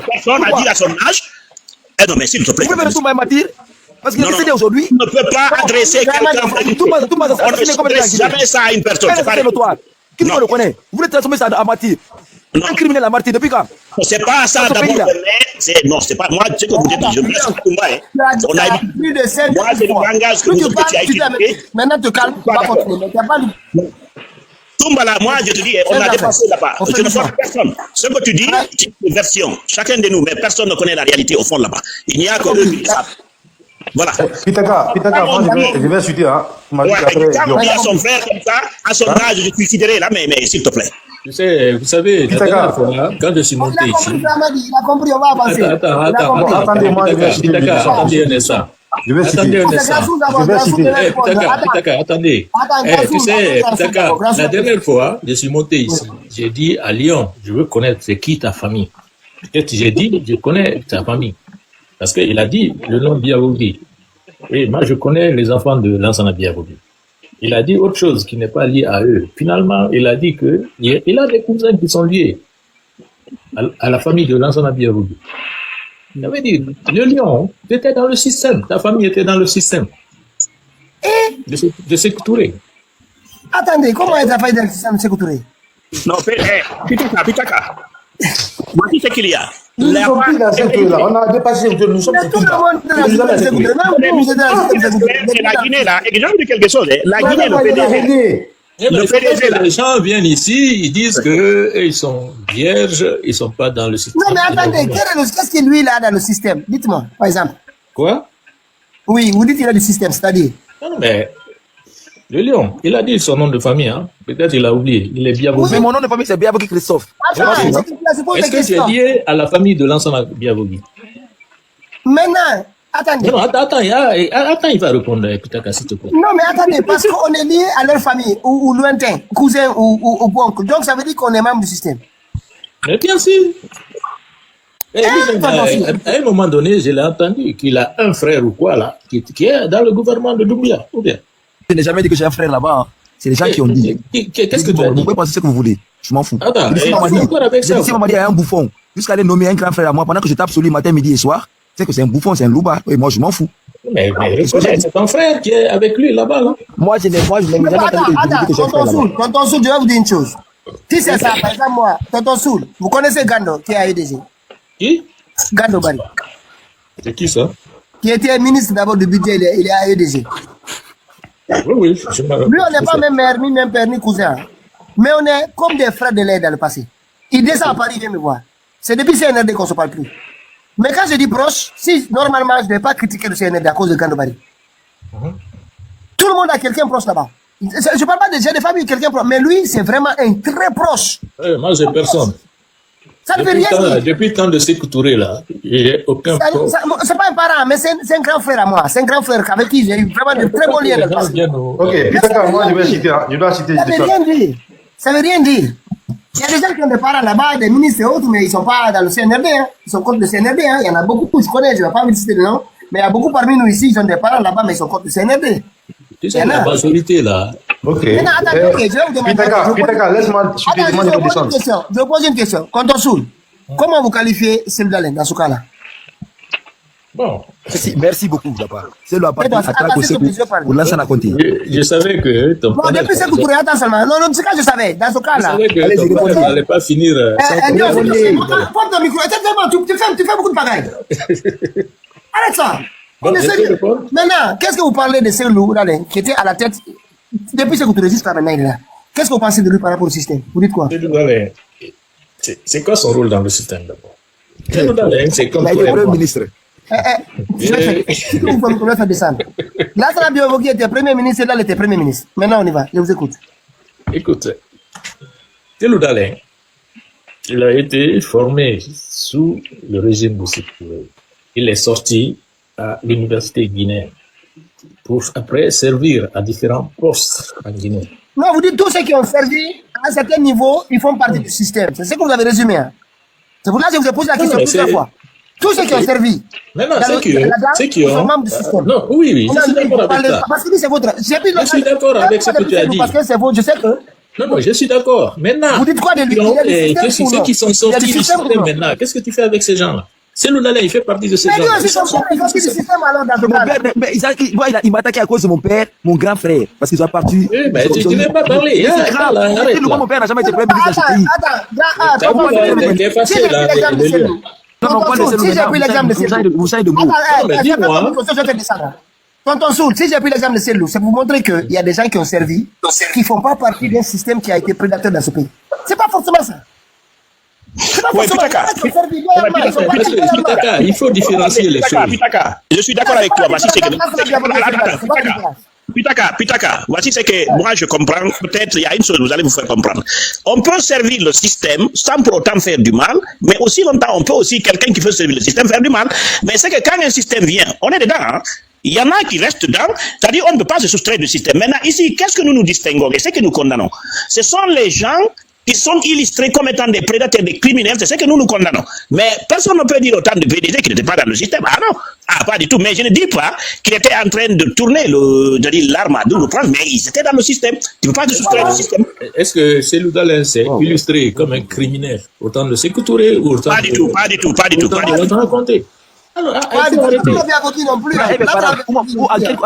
personne a dit à son âge. Eh non, mais s'il te plaît. Vous pouvez tout m'atir parce qu'il est décédé aujourd'hui. On ne peut pas adresser quelqu'un. On ne s'adresse jamais ça à une personne. Qui le connaît? Vous voulez transformer ça à martyr? Un criminel à martyr depuis quand? C'est pas ça d'abord. Non, c'est pas moi. Ce que vous dites, je me laisse tomber. On a plus de 5 moi, c'est le langage que tu as étudié. Maintenant, te calme, tu vas continuer. Tumbala, moi, je te dis, on a dépassé là-bas. Je ne vois personne. Ce que tu dis, c'est une version. Chacun de nous, mais personne ne connaît la réalité au fond là-bas. Il n'y a que eux qui le savent. Voilà. Pitaka, moi, je vais chuter. Hein. Ouais, quand on dit à son frère comme ça, à son âge, je suis sidéré là, mais s'il te plaît. Vous savez, la dernière fois, quand je suis monté ici. Il a compris, on va avancer. Attendez-moi, je vais chuter. Attendez un instant. Attendez un instant. Pitaka, attendez. Tu sais, Pitaka, la dernière fois, je suis monté ici. J'ai dit à Lyon, je veux connaître c'est qui ta famille. Peut-être j'ai dit, je connais ta famille. Parce qu'il a dit le nom Biavogi. Et moi, je connais les enfants de Lansana Biavogi. Il a dit autre chose qui n'est pas lié à eux. Finalement, il a dit que il a des cousins qui sont liés à la famille de Lansana Biavogi. Il avait dit, le lion, tu étais dans le système. Ta famille était dans le système. De Sékou Touré. Attendez, comment est-ce que dans le système de Sékou Touré? Non, Pitaka. Moi, tu sais qu'il y a. On a dépassé, nous sommes tout le monde dans le système de Sékou Touré. Même vous êtes dans le système de Sékou Touré. C'est la Guinée, là. Et je vous dis quelque chose. La Guinée, le PDG. Le PDG, les gens viennent ici, ils disent qu'ils sont vierges, ils ne sont pas dans le système. Non, mais attendez, qu'est-ce que lui, il a dans le système? Dites-moi, par exemple. Quoi? Oui, vous dites qu'il a du système, c'est-à-dire? Non, mais le lion, il a dit son nom de famille, hein. Peut-être il a oublié. Il est Biavogi. Mais mon nom de famille, c'est Biavogi Christophe. Est-ce que tu es lié à la famille de l'ensemble Biavogi? Maintenant, attendez. Non, attends, il va répondre, Pitaka, s'il te plaît. Non, mais attendez, parce qu'on est lié à leur famille, ou lointain, cousin ou oncle. Donc, ça veut dire qu'on est membre du système. Mais bien sûr. À un moment donné, je l'ai entendu qu'il a un frère ou quoi, là, qui est dans le gouvernement de Doumbouya, ou bien? Je n'ai jamais dit que j'ai un frère là-bas. C'est les gens qui ont dit. Qu'est-ce que tu as dit? Vous pouvez penser ce que vous voulez. Je m'en fous. Attends, si on m'a dit, il y a un bouffon. Jusqu'à aller nommer un grand frère à moi pendant que je tape sur lui matin, midi et soir. C'est que c'est un bouffon, c'est un louba. Et moi, je m'en fous. Mais c'est ton frère qui est avec lui là-bas, là. Moi, je n'ai jamais entendu que j'ai frère là-bas. Tonton Soul, je vais vous dire une chose. Si c'est ça, par exemple, moi, Tonton Soul, vous connaissez Gando, qui est à EDG? Qui? Gando Bari. C'est qui ça? Qui était ministre d'abord du budget, il est à EDG. Oui. Lui, on n'est pas même mère, ni même père, ni cousin. Mais on est comme des frères de l'aide dans le passé. Il descend à Paris, il vient me voir. C'est depuis CNRD qu'on ne se parle plus. Mais quand je dis proche, si normalement je ne vais pas critiquer le CNRD à cause de Gando Bari. Tout le monde a quelqu'un proche là-bas. Je ne parle pas de j'ai des familles, quelqu'un proche. Mais lui, c'est vraiment un très proche. Moi, j'ai personne. Ça ne veut rien dire. Depuis le temps de Sékou Touré, là, j'ai aucun problème. C'est pas un parent, mais c'est un grand frère à moi. C'est un grand frère avec qui j'ai eu vraiment de très bons liens dans le passé. Ok, Pitaka, moi je dois citer. Ça ne veut rien dire. Ça ne veut rien dire. Il y a des gens qui ont des parents là-bas, des ministres et autres, mais ils ne sont pas dans le CNRD. Hein. Ils sont contre le CNRD. Hein. Il y en a beaucoup, je connais, je ne vais pas me citer le nom. Mais il y a beaucoup parmi nous ici, ils ont des parents là-bas, mais ils sont contre le CNRD. C'est la majorité, là. Ok. Maintenant, attends, je vais vous demander. Pitaka, laisse-moi, je te demande de descendre. Je vous pose une question. Quand on saoule, comment vous qualifiez Seloudalen dans ce cas-là? Bon. Merci beaucoup, papa. C'est le parti attaque aussi pour lancer la compte. Je savais que ton non, depuis ce que tu attends seulement. Non, c'est quand je savais. Dans ce cas-là. Je savais que ton père n'allait pas finir. Porte ton micro. Tu fais beaucoup de bagailles. Arrête ça. Maintenant, qu'est-ce que vous parlez de Seloudalen qui était à la tête depuis ce que tu résistes là maintenant, il est là. Qu'est-ce que vous pensez de lui par rapport au système? Vous dites quoi? C'est quoi son rôle dans le système d'abord? Seloudalen, c'est comme le Premier ministre. Vous pouvez faire descendre. Là, ça Biovogui était Premier ministre, là, il était Premier ministre. Maintenant, on y va. Je vous écoute. Écoute, Seloudalen, il a été formé sous le régime de Sékou Touré. Il est sorti à l'université guinéenne pour après servir à différents postes en Guinée. Non, vous dites tous ceux qui ont servi à un certain niveau, ils font partie du système. C'est ce que vous avez résumé. Hein. C'est pour ça que je vous ai posé la question plusieurs fois. Tous ceux qui ont servi. Maintenant, ceux qui ont. Membres du système. Non, oui, je suis d'accord avec ça. Parce que c'est votre. Je suis d'accord avec ce que tu as dit. Parce que c'est votre. Je sais que. Non, je suis d'accord. Maintenant, vous dites quoi de lui? Ceux qui sont sortis du système maintenant, qu'est-ce que tu fais avec ces gens-là? Seloudalen, il fait partie de ces gens. Il m'a attaqué à cause de mon père, mon grand frère. Parce qu'ils ont parti. Oui, mais tu n'as pas parlé. Mon père n'a jamais été premier ministre de ce pays. Attends, t'es effacé là. Si j'ai pris l'exemple de Selou, vous savez de mots. Tonton Soul, si j'ai pris l'exemple de Selou, c'est pour vous montrer qu'il y a des gens qui ont servi, qui ne font pas partie d'un système qui a été prédateur dans ce pays. C'est pas forcément ça. Ouais, Pitaka, il faut différencier les choses. Pitaka, je suis d'accord avec toi. Voici ce que Pitaka, voici ce que moi je comprends. Peut-être il y a une chose, vous allez vous faire comprendre. On peut servir le système sans pour autant faire du mal, mais aussi longtemps, on peut aussi, quelqu'un qui veut servir le système, faire du mal. Mais c'est que quand un système vient, on est dedans, hein. Il y en a qui restent dedans, c'est-à-dire on ne peut pas se soustraire du système. Maintenant, ici, qu'est-ce que nous distinguons et ce que nous condamnons? Ce sont les gens qui sont illustrés comme étant des prédateurs, des criminels, c'est ce que nous condamnons. Mais personne ne peut dire autant de PDG qui n'étaient pas dans le système. Ah non, pas du tout. Mais je ne dis pas qu'il était en train de tourner l'arme à double tranchant, mais ils étaient dans le système. Tu ne peux pas te soustraire du système. Est-ce que Seloudalen s'est illustré comme un criminel autant de Sékou Touré ou autant pas du tout. Alors, à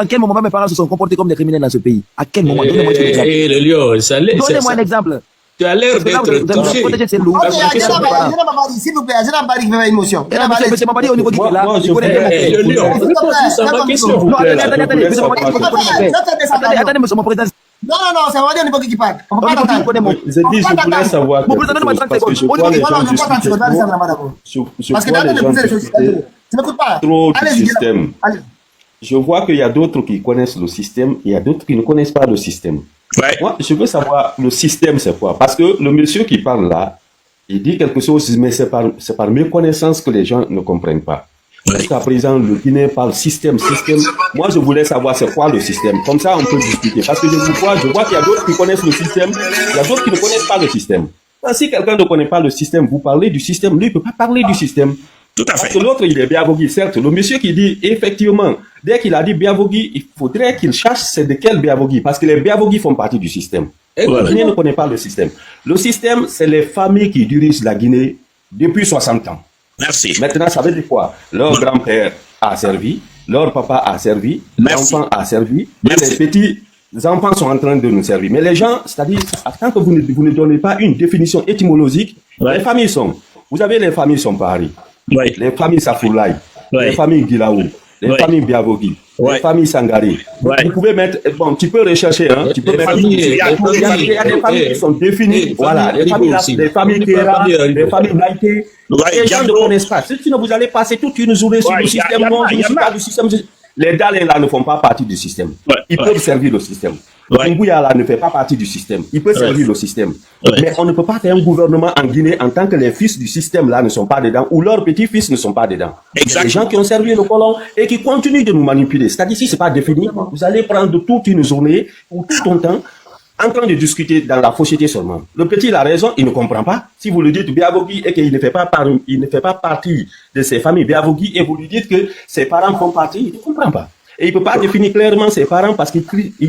quel moment mes parents se sont comportés comme des criminels dans ce pays? À quel moment? Donnez-moi un exemple. Tu as l'air d'être touché. S'il vous plaît, je n'ai pas dit émotion. C'est ma partie au niveau qui est là. Le lion, réponds sur ma question. Attendez, monsieur mon président. Non, c'est Mamadi au niveau qui parle. On va pas je voulais savoir parce que je vois les gens trop du système. Je vois qu'il y a d'autres qui connaissent le système et il y a d'autres qui ne connaissent pas le système. Ouais. Moi, je veux savoir le système, c'est quoi? Parce que le monsieur qui parle là, il dit quelque chose, mais c'est par méconnaissance que les gens ne comprennent pas. Jusqu'à présent, le Guinéen parle système. Moi, je voulais savoir c'est quoi le système. Comme ça, on peut discuter. Parce que je vois qu'il y a d'autres qui connaissent le système, il y a d'autres qui ne connaissent pas le système. Si quelqu'un ne connaît pas le système, vous parlez du système, lui, il ne peut pas parler du système. Tout à fait. Parce que l'autre, il est Biavogui, certes. Le monsieur qui dit, effectivement, dès qu'il a dit Biavogui, il faudrait qu'il cherche c'est de quel Biavogui. Parce que les Biavogui font partie du système. Et le Guinée ne connaît pas le système. Le système, c'est les familles qui dirigent la Guinée depuis 60 ans. Merci. Maintenant, ça veut dire quoi? Leur grand-père a servi, leur papa a servi, l'enfant a servi, et les petits enfants sont en train de nous servir. Mais les gens, c'est-à-dire, tant que vous ne donnez pas une définition étymologique, les familles sont, vous avez les familles sont pareilles. Ouais. Les familles Safoulaï, les familles Gilaou, les familles Biavogui, les familles Sangari. Vous pouvez mettre, bon, tu peux rechercher, hein, tu peux mettre, il y a des familles qui sont définies, voilà, les familles Kera, les familles Naïté, les gens ne connaissent pas. Sinon, vous allez passer toute une journée sur le système, non, je ne suis pas du système. Les Dalais là ne font pas partie du système. Ils peuvent servir le système. Doumbouya là ne fait pas partie du système. Il peut servir le système. Mais on ne peut pas faire un gouvernement en Guinée en tant que les fils du système là ne sont pas dedans ou leurs petits-fils ne sont pas dedans. Exactement. Les gens qui ont servi le colon et qui continuent de nous manipuler. C'est-à-dire si c'est pas défini, vous allez prendre toute une journée ou tout un temps en train de discuter dans la fausseté seulement. Le petit, il a raison, il ne comprend pas. Si vous le dites Biavogi et qu'il ne fait pas partie de ses familles Biavogi et vous lui dites que ses parents font partie, il ne comprend pas. Et il ne peut pas définir clairement ses parents parce qu'il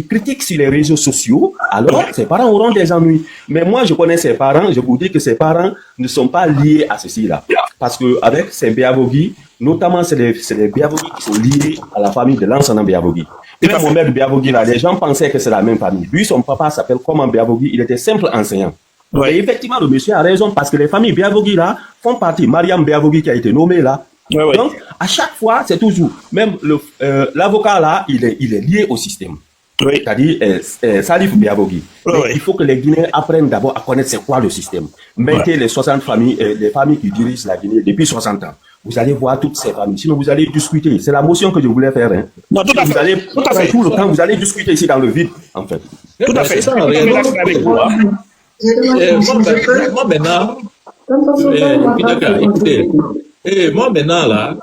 critique sur les réseaux sociaux, alors ses parents auront des ennuis. Mais moi, je connais ses parents, je vous dis que ses parents ne sont pas liés à ceci-là. Parce que avec ces Biavogi, notamment c'est les Biavogi qui sont liés à la famille de l'enseignant Biavogi. Même mon maître Biavogi, là, les gens pensaient que c'est la même famille. Lui, son papa s'appelle comment Biavogi, il était simple enseignant. Et effectivement, le monsieur a raison parce que les familles Biavogi, là, font partie. Mariam Biavogi qui a été nommée, là. Donc, à chaque fois, c'est toujours, même l'avocat, là, il est lié au système. C'est-à-dire, Salif Biavogi. Il faut que les Guinéens apprennent d'abord à connaître c'est quoi le système. Mettez les 60 familles, les familles qui dirigent la Guinée depuis 60 ans. Vous allez voir toutes ces familles. Sinon, vous allez discuter. C'est la motion que je voulais faire. Hein. Non, tout à fait. Vous allez, tout le temps, vous allez discuter ici dans le vide, en fait. Tout à fait. Moi, maintenant, moi, maintenant, là,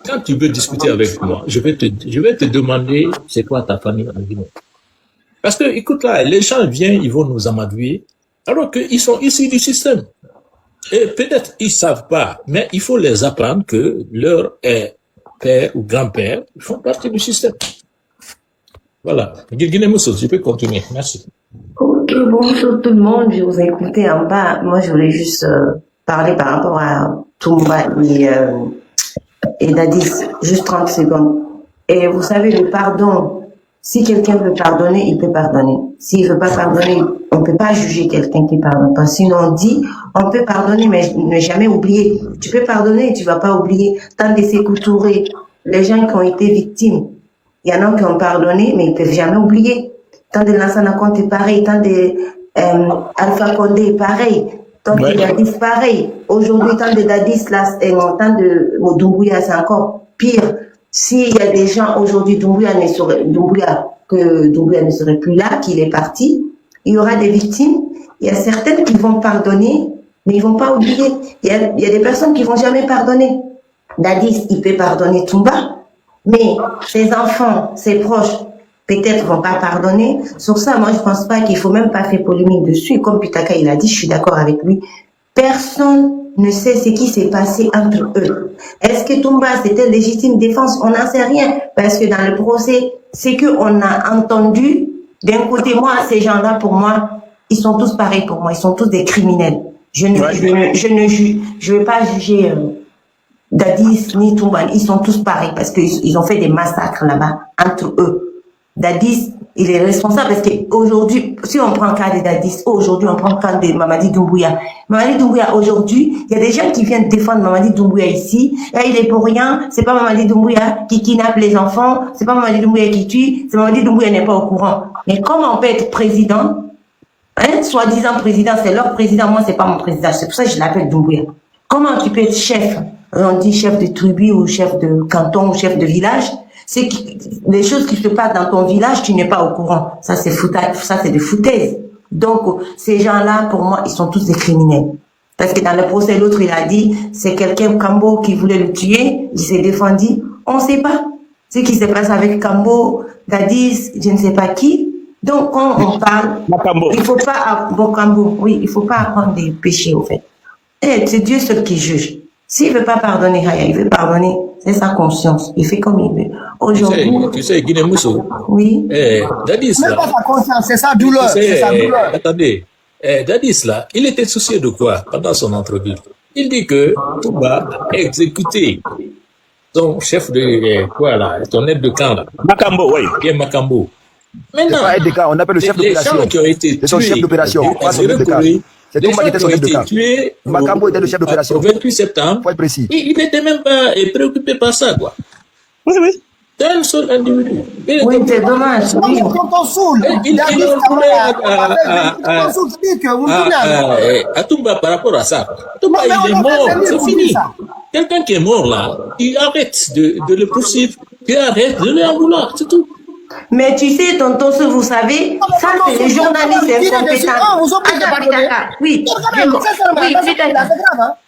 quand tu veux discuter avec moi, je vais te demander c'est quoi ta famille en Guinée. Parce que, écoute là, les gens viennent, ils vont nous amadouer, alors qu'ils sont issus du système. Et peut-être ils savent pas, mais il faut les apprendre que leur père ou grand-père font partie du système. Voilà. Guinée Mousso, je peux continuer. Merci. Ok, bonjour tout le monde. Je vous ai écouté en bas. Moi, je voulais juste parler par rapport à Toumba et Dadis. Juste 30 secondes. Et vous savez, le pardon, si quelqu'un veut pardonner, il peut pardonner. S'il veut pas pardonner, on peut pas juger quelqu'un qui pardonne pas. Sinon, on dit, on peut pardonner, mais ne jamais oublier. Tu peux pardonner et tu vas pas oublier. Tant de Sékou Touré, les gens qui ont été victimes, il y en a qui ont pardonné, mais ils peuvent jamais oublier. Tant de Lansana Conté, pareil. Tant de Alpha Condé, pareil. Tant de Dadis, pareil. Aujourd'hui, tant de Dadis, là, tant de Doumbouya, c'est encore pire. S'il y a des gens aujourd'hui, Doumbouya ne serait plus là, qu'il est parti, il y aura des victimes. Il y a certaines qui vont pardonner, mais ils vont pas oublier. Il y a des personnes qui vont jamais pardonner. Dadis, il peut pardonner Toumba, mais ses enfants, ses proches, peut-être vont pas pardonner. Sur ça, moi, je pense pas qu'il faut même pas faire polémique dessus. Comme Pitaka, il a dit, je suis d'accord avec lui. Personne ne sait ce qui s'est passé entre eux. Est-ce que Toumba, c'était légitime défense? On n'en sait rien. Parce que dans le procès, c'est qu'on a entendu, d'un côté, moi, ces gens-là, pour moi, ils sont tous pareils pour moi. Ils sont tous des criminels. Je ne veux pas juger Dadis ni Toumba. Ils sont tous pareils parce qu'ils ont fait des massacres là-bas entre eux. Dadis, il est responsable parce qu'aujourd'hui, si on prend le cas de Dadis, aujourd'hui on prend le cas de Mamadi Doumbouya. Mamadi Doumbouya, aujourd'hui, il y a des gens qui viennent défendre Mamadi Doumbouya ici. Là, il est pour rien. C'est pas Mamadi Doumbouya qui kidnappe les enfants. C'est pas Mamadi Doumbouya qui tue. C'est Mamadi Doumbouya n'est pas au courant. Mais comment on peut être président, soi-disant président, c'est leur président. Moi, c'est pas mon président. C'est pour ça que je l'appelle Doumbouya. Comment tu peux être chef? On dit chef de tribu ou chef de canton ou chef de village. C'est les choses qui se passent dans ton village, tu n'es pas au courant. Ça, c'est des foutaises. Donc, ces gens-là, pour moi, ils sont tous des criminels. Parce que dans le procès, l'autre, il a dit, c'est quelqu'un, Kambo, qui voulait le tuer. Il s'est défendu. On ne sait pas. Ce qui se passe avec Kambo, Dadis, je ne sais pas qui. Donc, quand on parle, il faut pas, Kambo, oui, il faut pas apprendre des péchés, au fait. Et c'est Dieu seul qui juge. S'il veut pas pardonner, il veut pardonner. C'est sa conscience. Il fait comme il veut. Aujourd'hui. Tu sais, Guinée Mousso. Oui. Dadis, là. Même pas sa conscience, c'est sa douleur. C'est sa douleur. Attendez. Dadis, là, il était soucieux de quoi pendant son entrevue? Il dit que Toumba a exécuté son chef de, quoi, là, ton aide de camp, là. Makambo, oui. Pierre Makambo. Maintenant. Pas aide de camp, on appelle le chef d'opération. Les gens qui ont été tués. Son chef d'opération, pas son chef de camp. C'est Toumba qui était son chef de camp. Makambo était le chef d'opération. Au 28 septembre. Faut être précis. Il n'était même pas préoccupé par ça, quoi. Oui, oui. C'est un seul individu. Oui, c'est dommage. Oui. Quand on saoule, à Toumba par rapport à ça. Toumba, il est mort, c'est fini. Quelqu'un qui est mort là, il arrête de le poursuivre, il arrête de lui en vouloir, c'est tout. Mais tu sais, tonton, vous savez, ça c'est les journalistes incompétents. Oui,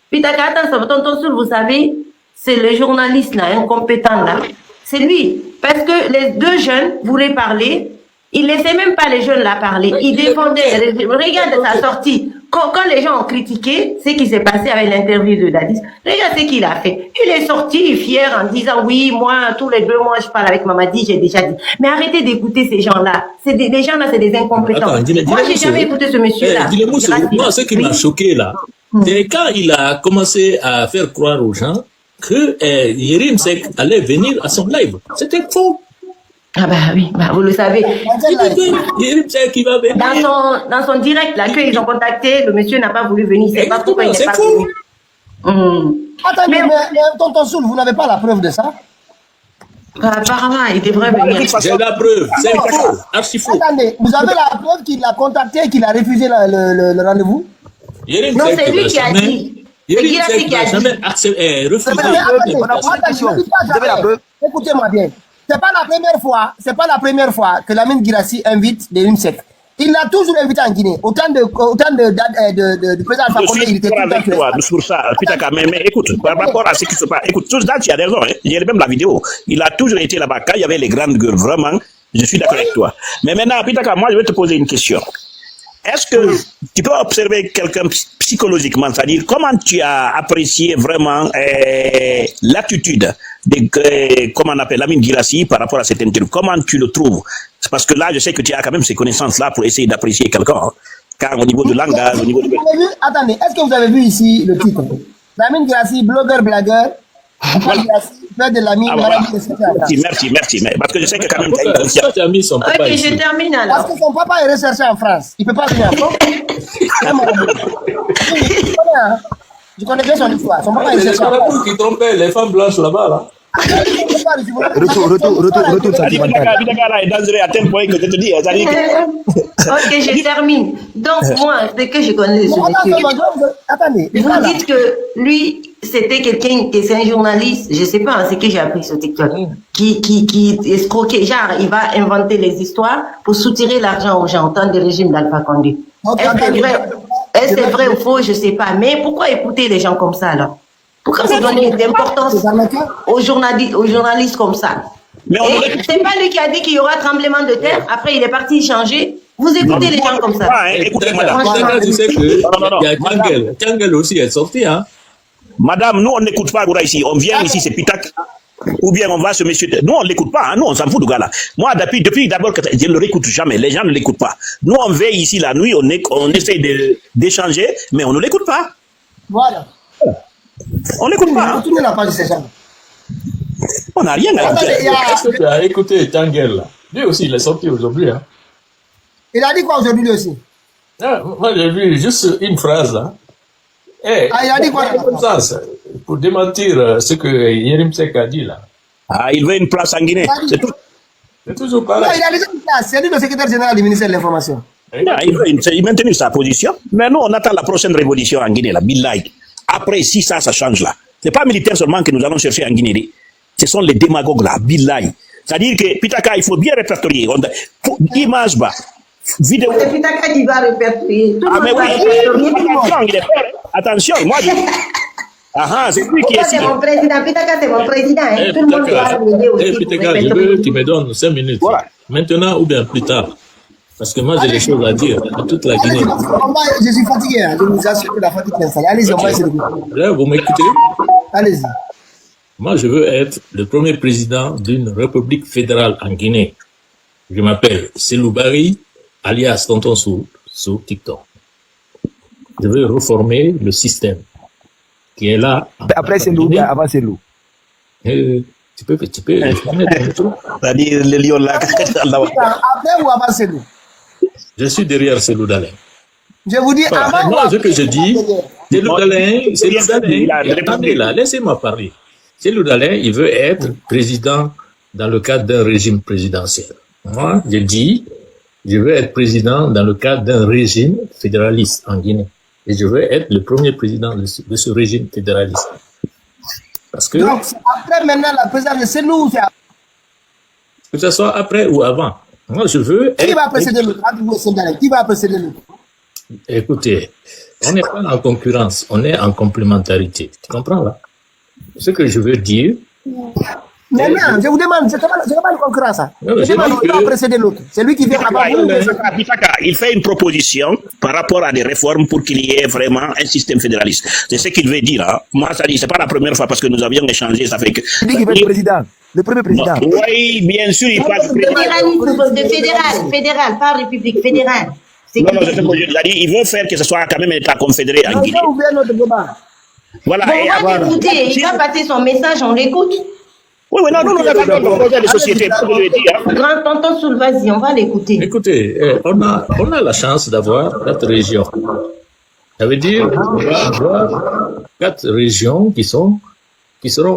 Pitaka, attends, tonton, vous savez, c'est le journaliste là, incompétent là. C'est lui. Parce que les deux jeunes voulaient parler. Il ne laissait même pas les jeunes là parler. Il défendait. Regarde sa sortie. Quand les gens ont critiqué ce qui s'est passé avec l'interview de Dadis, regarde ce qu'il a fait. Il est sorti fier en disant oui, moi, tous les 2 mois, je parle avec Mamadi, j'ai déjà dit. Mais arrêtez d'écouter ces gens-là. Les gens là, c'est des incompétents. Moi, j'ai jamais écouté ce monsieur-là. Moi, ce qui m'a choqué là, c'est quand il a commencé à faire croire aux gens que Yerim Seck allait venir à son live. C'était faux. Ah bah oui, bah vous le savez. Qui va venir. Dans son direct, là, qu'ils ont contacté, le monsieur n'a pas voulu venir. C'est pas pourquoi il n'est pas venu. Attendez, mais tonton Soul, vous n'avez pas la preuve de ça? Apparemment, il devrait venir. J'ai la preuve, c'est faux, archi faux. Attendez, vous avez la preuve qu'il l'a contacté et qu'il a refusé le rendez-vous? Non, c'est lui qui a dit. C'est qui qui a dit. Écoutez-moi bien. C'est pas la première fois que Lamine Guirassy invite Yerim Seck. Il l'a toujours invité en Guinée. Autant de président Alpha Condé, il était tout le temps sur ça, Pitaka, mais écoute, par rapport à ce qui se passe, écoute, tout ça, tu as raison, hein. Il y a même la vidéo. Il a toujours été là-bas. Quand il y avait les grandes gueules, vraiment, je suis d'accord avec toi. Mais maintenant, Pitaka, moi, je vais te poser une question. Est-ce que tu peux observer quelqu'un psychologiquement, c'est-à-dire comment tu as apprécié vraiment l'attitude de, comment on appelle, Lamine Guirassy par rapport à cette interview? Comment tu le trouves? C'est parce que là, je sais que tu as quand même ces connaissances-là pour essayer d'apprécier quelqu'un. Hein. Car au niveau de langage, au niveau de... Attendez, est-ce que vous avez vu ici le titre? Lamine Guirassy, blogueur, blagueur. Voilà. Merci. Parce que je sais que quand même... Ok, je termine alors. Parce que son papa est recherché en France. Il ne peut pas venir en France. Je connais bien son histoire. Son papa est recherché en France. Qui trompait les femmes blanches là-bas, là. Retour sentimental. Est dangereux à tel point que je te dis, ok, je termine. Donc, moi, c'est que je connais ce monsieur. Attendez. Vous dites que lui, c'était quelqu'un qui est un journaliste, je sais pas, c'est que j'ai appris sur TikTok, qui escroquait, genre, il va inventer les histoires pour soutirer l'argent aux gens au temps du régime d'Alpha Condé. Est-ce que c'est vrai ou faux, je sais pas. Mais pourquoi écouter les gens comme ça, alors? Pourquoi vous donnez d'importance aux journalistes comme ça? C'est pas lui qui a dit qu'il y aura tremblement de terre, après il est parti changer. Vous écoutez les gens comme ça. Écoutez, madame, tu sais que il y a Tiangel aussi est sorti, hein. Madame, nous on n'écoute pas Goura ici. On vient ici, c'est Pitak. Ou bien on va ce monsieur. Nous on ne l'écoute pas, hein. Nous on s'en fout du gars là. Moi depuis d'abord que je ne le réécoute jamais. Les gens ne l'écoutent pas. Nous on veille ici la nuit, on essaie d'échanger, mais on ne l'écoute pas. Voilà. On n'écoute pas. On n'a rien à dire. Est-ce que tu as écouté Tiangel là? Lui aussi, il est sorti aujourd'hui. Hein. Il a dit quoi aujourd'hui lui aussi? Moi, j'ai vu juste une phrase là. Il a dit quoi? Comme ça, pour démentir ce que Yerim Seck a dit là. Il veut une place en Guinée. C'est tout. C'est toujours pareil. Non, il a déjà une place. C'est lui le secrétaire général du ministère de l'Information. Il maintient sa position. Mais nous, on attend la prochaine révolution en Guinée, la Billaï. Après, si ça change là. C'est pas militaire seulement que nous allons chercher en Guinée. Ce sont les démagogues là, Billaï. C'est-à-dire que Pitaka, il faut bien répertorier. Image bas. Vidéo. C'est Pitaka qui va répertorier. Mais oui, attention, il est peur. Attention, moi je... c'est lui qui est... C'est mon président. Pitaka, c'est mon président. Hein. Tout le monde doit venir aussi. Pitaka, je veux que tu me donnes 5 minutes. Voilà. Maintenant ou bien plus tard. Parce que moi, j'ai des choses à dire à toute la Guinée. Je suis fatigué. Hein. Je vous assure que la fatigue est installée. Allez-y, on va essayer de vous. Là, vous m'écoutez? Allez-y. Moi, je veux être le premier président d'une république fédérale en Guinée. Je m'appelle Selou Bari, alias Tonton Soul, sur TikTok. Je veux reformer le système qui est là. Après Selou, avant Selou. Tu peux. C'est-à-dire le lion là. Après ou avant Selou? Je suis derrière Selou Dalein. Je vous dis avant. Moi, ce que je dis, Selou Dalein, laissez-moi parler. Selou Dalein, il veut être président dans le cadre d'un régime présidentiel. Moi, je dis, je veux être président dans le cadre d'un régime fédéraliste en Guinée. Et je veux être le premier président de ce régime fédéraliste. Parce que... Donc, après maintenant la présidence de Selou, Que ce soit après ou avant. Moi, je veux... Qui va précéder l'autre? Qui va précéder l'autre? Écoutez, on n'est pas en concurrence, on est en complémentarité. Tu comprends là? Ce que je veux dire... Maintenant, je vous demande, c'est pas une concurrence. Non, je demande qui va précéder l'autre. C'est lui qui vient avant vous. Il fait une proposition par rapport à des réformes pour qu'il y ait vraiment un système fédéraliste. C'est ce qu'il veut dire. Hein. Moi, ça dit, c'est pas la première fois parce que nous avions échangé, ça fait que... C'est lui qui veut le président. Le premier président. Oui, bien sûr, il parle de fédéral, pas république, fédéral. Non, je sais ce que je dis. Il veut faire que ce soit quand même un État confédéré en Guinée. Voilà. Bon, on va l'écouter. Il va passer son message, on l'écoute. Oui, non, nous avons un projet de société, pour le dire. Grand tonton Soul, vas-y, on va l'écouter. Écoutez, on a la chance d'avoir 4 régions. Ça veut dire qu'on va avoir 4 régions qui seront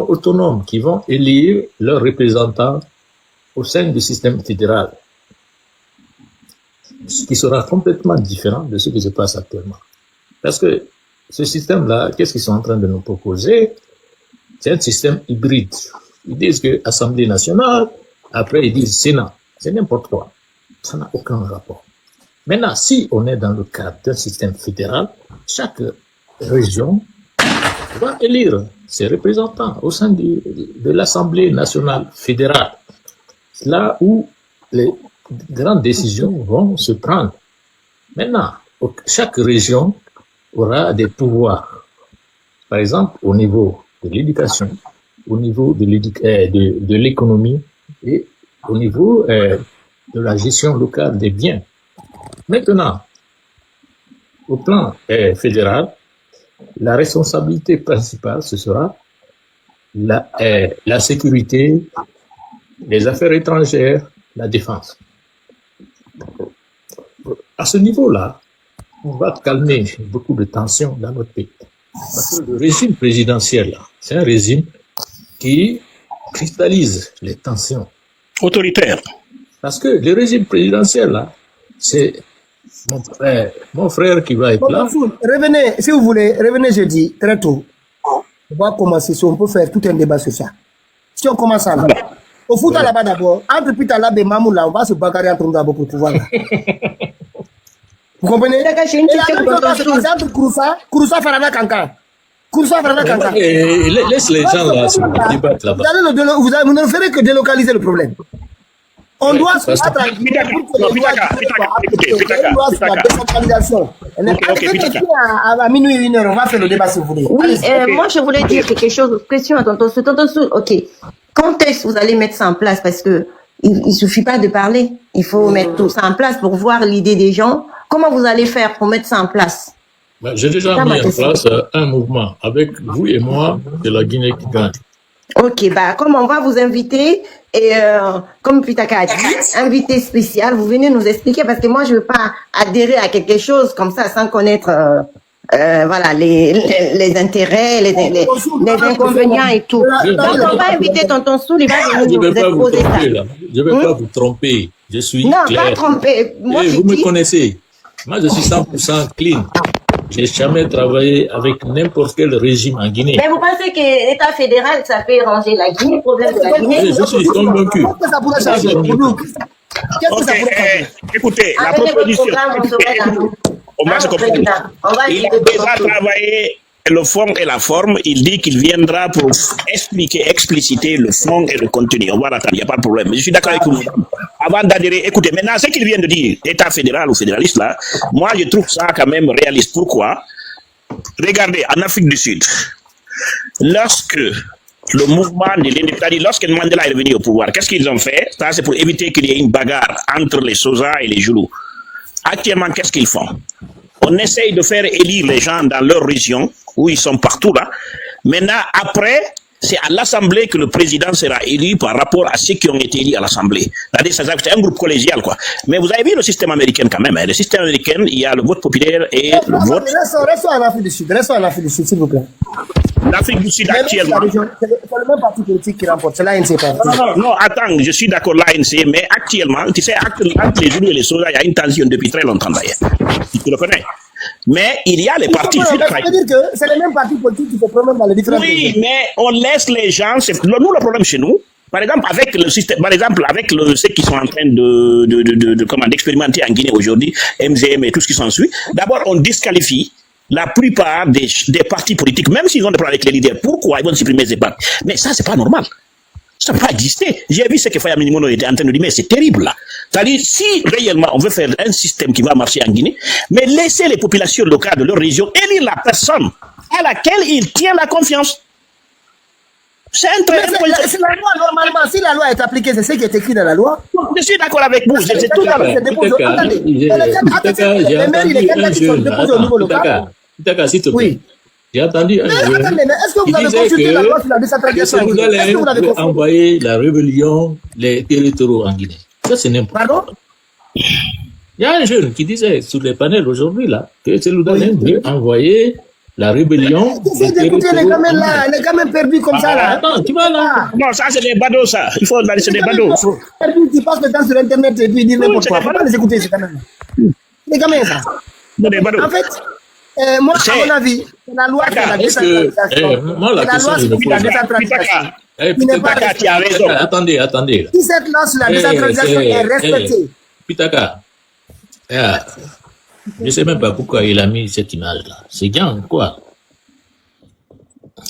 autonomes, qui vont élire leurs représentants au sein du système fédéral. Ce qui sera complètement différent de ce qui se passe actuellement. Parce que ce système-là, qu'est-ce qu'ils sont en train de nous proposer? C'est un système hybride. Ils disent que Assemblée nationale, après ils disent Sénat. C'est n'importe quoi. Ça n'a aucun rapport. Maintenant, si on est dans le cadre d'un système fédéral, chaque région va élire ses représentants au sein de l'Assemblée nationale fédérale. C'est là où les grandes décisions vont se prendre. Maintenant, chaque région aura des pouvoirs. Par exemple, au niveau de l'éducation, au niveau de l'économie et au niveau de la gestion locale des biens. Maintenant, au plan fédéral, la responsabilité principale, ce sera la sécurité, les affaires étrangères, la défense. À ce niveau-là, on va calmer beaucoup de tensions dans notre pays. Parce que le régime présidentiel, là, c'est un régime qui cristallise les tensions. Autoritaire. Parce que le régime présidentiel, là, c'est mon frère qui va être là. Revenez, si vous voulez, revenez jeudi, très tôt. On va commencer, si on peut faire tout un débat sur ça. Si on commence à là. Au foot là-bas d'abord, entre Pitalab et Mamou, là, on va se bagarrer entre nous d'abord pour pouvoir là. Vous comprenez? Et la entre Kouroussa, Farana Kankan. Laisse les gens là se débattre là-bas. Vous ne ferez que délocaliser le problème. On doit se battre la décentralisation. À minuit, 1h, on va faire le débat si vous voulez. Oui, moi je voulais dire quelque chose. Question à tonton Soul. Ok. Quand est-ce que vous allez mettre ça en place? Parce que il suffit pas de parler. Il faut mettre tout ça en place pour voir l'idée des gens. Comment vous allez faire pour mettre ça en place? J'ai déjà mis en place un mouvement avec vous et moi de la Guinée qui gagne. Ok, comme on va vous inviter, et comme Pitaka a dit, invité spécial, vous venez nous expliquer, parce que moi je veux pas adhérer à quelque chose comme ça sans connaître voilà, les intérêts, les inconvénients et tout. Donc on va inviter tonton Soul, il va venir nous exposer ça. Je ne vais pas vous tromper, je suis non, clair. Non, pas tromper. Moi, vous me connaissez, moi je suis 100% clean. J'ai jamais travaillé avec n'importe quel régime en Guinée. Mais vous pensez que l'État fédéral, ça peut ranger la Guinée, le problème de la Guinée? Je suis convaincu. Qu'est-ce que ça pourrait changer pour nous? Écoutez, la proposition, on va se comprendre. Il a déjà travaillé le fond et la forme. Il dit qu'il viendra pour expliquer, expliciter le fond et le contenu. On va l'attendre, il n'y a pas de problème. Mais je suis d'accord avec vous. Avant d'adhérer, écoutez, maintenant, ce qu'il vient de dire, État fédéral ou fédéraliste, là, moi, je trouve ça quand même réaliste. Pourquoi? Regardez, en Afrique du Sud, lorsque le mouvement de l'indépendance, lorsque Mandela est revenu au pouvoir, qu'est-ce qu'ils ont fait? Ça, c'est pour éviter qu'il y ait une bagarre entre les Sosa et les Joulous. Actuellement, qu'est-ce qu'ils font? On essaye de faire élire les gens dans leur région, où ils sont partout là. Maintenant, après, c'est à l'Assemblée que le président sera élu par rapport à ceux qui ont été élus à l'Assemblée. C'est un groupe collégial, quoi. Mais vous avez vu le système américain quand même. Hein. Le système américain, il y a le vote populaire et le vote... Restons en Afrique du Sud. Restons en Afrique du Sud, s'il vous plaît. L'Afrique du Sud, actuellement... C'est le même parti politique qui remporte. C'est l'ANC. Non, attends, je suis d'accord, l'ANC, mais actuellement, tu sais, entre les Zoulous et les Sosa, il y a une tension depuis très longtemps, d'ailleurs. Tu le connais. Mais il y a les partis. Ça veut dire que c'est les mêmes partis politiques qui se promènent dans les différents pays. Oui, mais on laisse les gens. Nous, le problème chez nous, Par exemple, avec le système, par exemple, avec ceux qui sont en train d'expérimenter en Guinée aujourd'hui, MZM et tout ce qui s'ensuit, d'abord, on disqualifie la plupart des partis politiques, même s'ils ont des problèmes avec les leaders. Pourquoi ils vont supprimer ces partis? Mais ça, c'est pas normal. Ça ne peut pas exister. J'ai vu ce que Faya Minimono était en train de dire, mais c'est terrible là. C'est-à-dire, si réellement on veut faire un système qui va marcher en Guinée, mais laisser les populations locales de leur région élire la personne à laquelle ils tiennent la confiance. C'est un très... C'est la loi, normalement, si la loi est appliquée, c'est ce qui est écrit dans la loi. Je suis d'accord avec vous. C'est tout à fait. Attendez, les maires, il est quelqu'un qui sont déposés au niveau local. Pitaka, s'il te plaît. J'ai entendu un jeune attendez, mais est-ce que vous avez consulté la loi sur la décentralisation? que vous allez envoyer la rébellion, les territoires en Guinée. Ça, c'est n'importe quoi. Pardon? Il y a un jeune qui disait sur les panels aujourd'hui là que Seloudalem veut envoyer la rébellion. Écoutez, les gamins perdus comme ça là. Attends, tu vas là. Non, ça c'est des badauds, ça. Il faut laisser des badauds. Perdus qui passent le temps sur internet et puis disent n'importe quoi. Faut pas les écouter ces gamins. Les gamins ça. En fait, moi, à mon avis, c'est la loi qui a la décentralisation. Moi, la question je me pose. Pitaka, tu as raison. Attendez. Si cette loi sur la décentralisation est respectée. Pitaka, je ne sais même pas pourquoi il a mis cette image-là. C'est bien, quoi.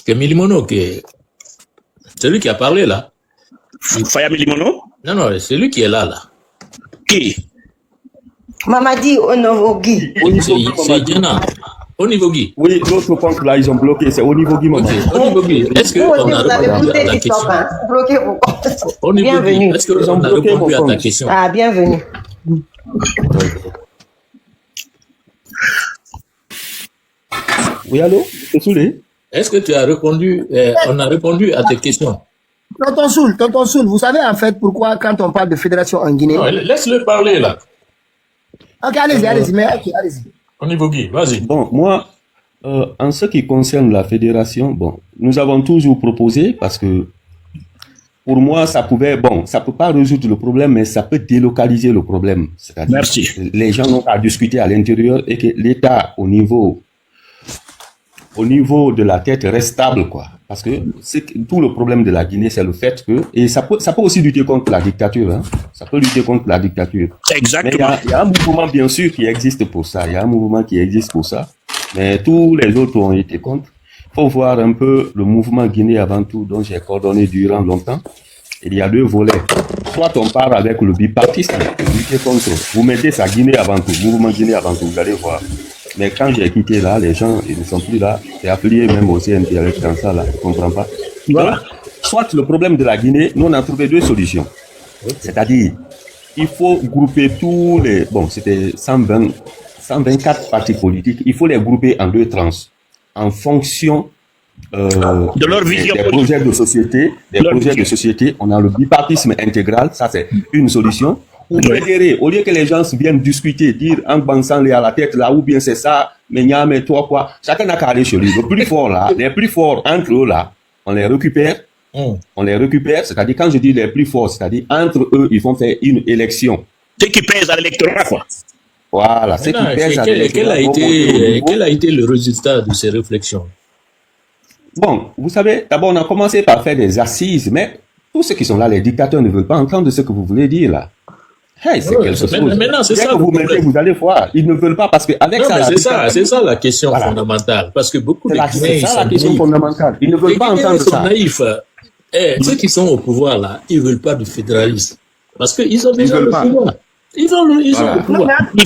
Que Milimono, celui qui a parlé là. Faya Milimono? Non, c'est lui qui est là. Qui? Mamadi Onovogi. C'est Diana. Onivogui. Oui, l'autre compte là, ils ont bloqué. C'est Onivogui, maman. Onivogui, est-ce qu'on a répondu à ta question? Bloqué vos comptes. Bienvenue. Est-ce qu'on a répondu à ta question? Ah, bienvenue. Oui, allô? T'es saoulé? Est-ce que tu as répondu, on a répondu à tes questions? Tonton Soul, vous savez en fait pourquoi quand on parle de fédération en Guinée... Non, laisse-le parler là. Ok, allez-y, mais ok, allez-y. Onivogui, vas-y. Bon, moi, en ce qui concerne la fédération, bon, nous avons toujours proposé parce que pour moi, ça peut pas résoudre le problème, mais ça peut délocaliser le problème. C'est-à-dire que les gens n'ont qu'à discuter à l'intérieur et que l'État, au niveau de la tête, reste stable, quoi. Parce que tout le problème de la Guinée, c'est le fait que, et ça peut aussi lutter contre la dictature, hein. Ça peut lutter contre la dictature. Exactement. Mais il y a un mouvement, bien sûr, qui existe pour ça. Mais tous les autres ont été contre. Il faut voir un peu le mouvement Guinée avant tout, dont j'ai coordonné durant longtemps. Il y a deux volets. Soit on part avec le bipartisme, lutter contre. Vous mettez ça Guinée avant tout, mouvement Guinée avant tout, vous allez voir. Mais quand j'ai quitté là, les gens, ils ne sont plus là. J'ai appelé même au CNT avec ça là, je ne comprends pas. Voilà. Donc, soit le problème de la Guinée, nous on a trouvé deux solutions. C'est-à-dire, il faut grouper tous les, c'était 124 partis politiques, il faut les grouper en deux tranches, en fonction de leur vision des projets de société. On a le bipartisme intégral, ça c'est une solution. Ou fédérer, au lieu que les gens viennent discuter, dire en pensant à la tête là, ou bien c'est ça, mais toi quoi, chacun n'a qu'à aller chez lui. Le plus fort là, les plus forts entre eux là, on les récupère. C'est-à-dire quand je dis les plus forts, c'est-à-dire entre eux, ils vont faire une élection. Ce qui pèse à l'électorat, quoi. Voilà, ce qui pèse à l'électorat. Quel a été le résultat de ces réflexions? Bon, vous savez, d'abord on a commencé par faire des assises, mais tous ceux qui sont là, les dictateurs ne veulent pas entendre ce que vous voulez dire là. Hey, c'est quelque chose. Maintenant, c'est ça. Que vous allez voir. Ils ne veulent pas parce que avec ça. C'est ça la question fondamentale. Parce que beaucoup de Guinéens, c'est ça la question fondamentale. Ils ne veulent pas entendre ça. Ils sont naïfs. Ceux qui sont au pouvoir là, ils ne veulent pas du fédéralisme. Parce qu'ils ont déjà le pouvoir. Ils ont le pouvoir. Ils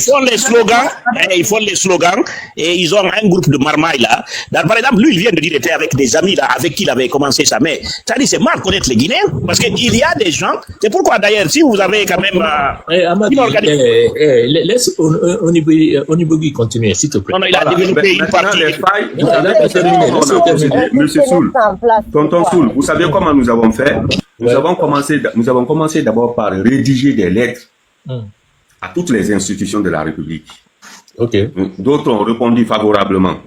font les slogans et ils ont un groupe de marmailles là. Par exemple, lui, il vient de dire qu'il était avec des amis là, avec qui il avait commencé ça. Mais ça dit, c'est mal connaître les Guinéens parce qu'il y a des gens. C'est pourquoi d'ailleurs, si vous avez quand même. Laisse Onibogui continuer, s'il te plaît. Non, il a développé une partie. Monsieur Soul, tonton Soul, vous savez comment nous avons fait? Nous avons commencé d'abord par rédiger des lettres à toutes les institutions de la République. D'autres ont répondu favorablement.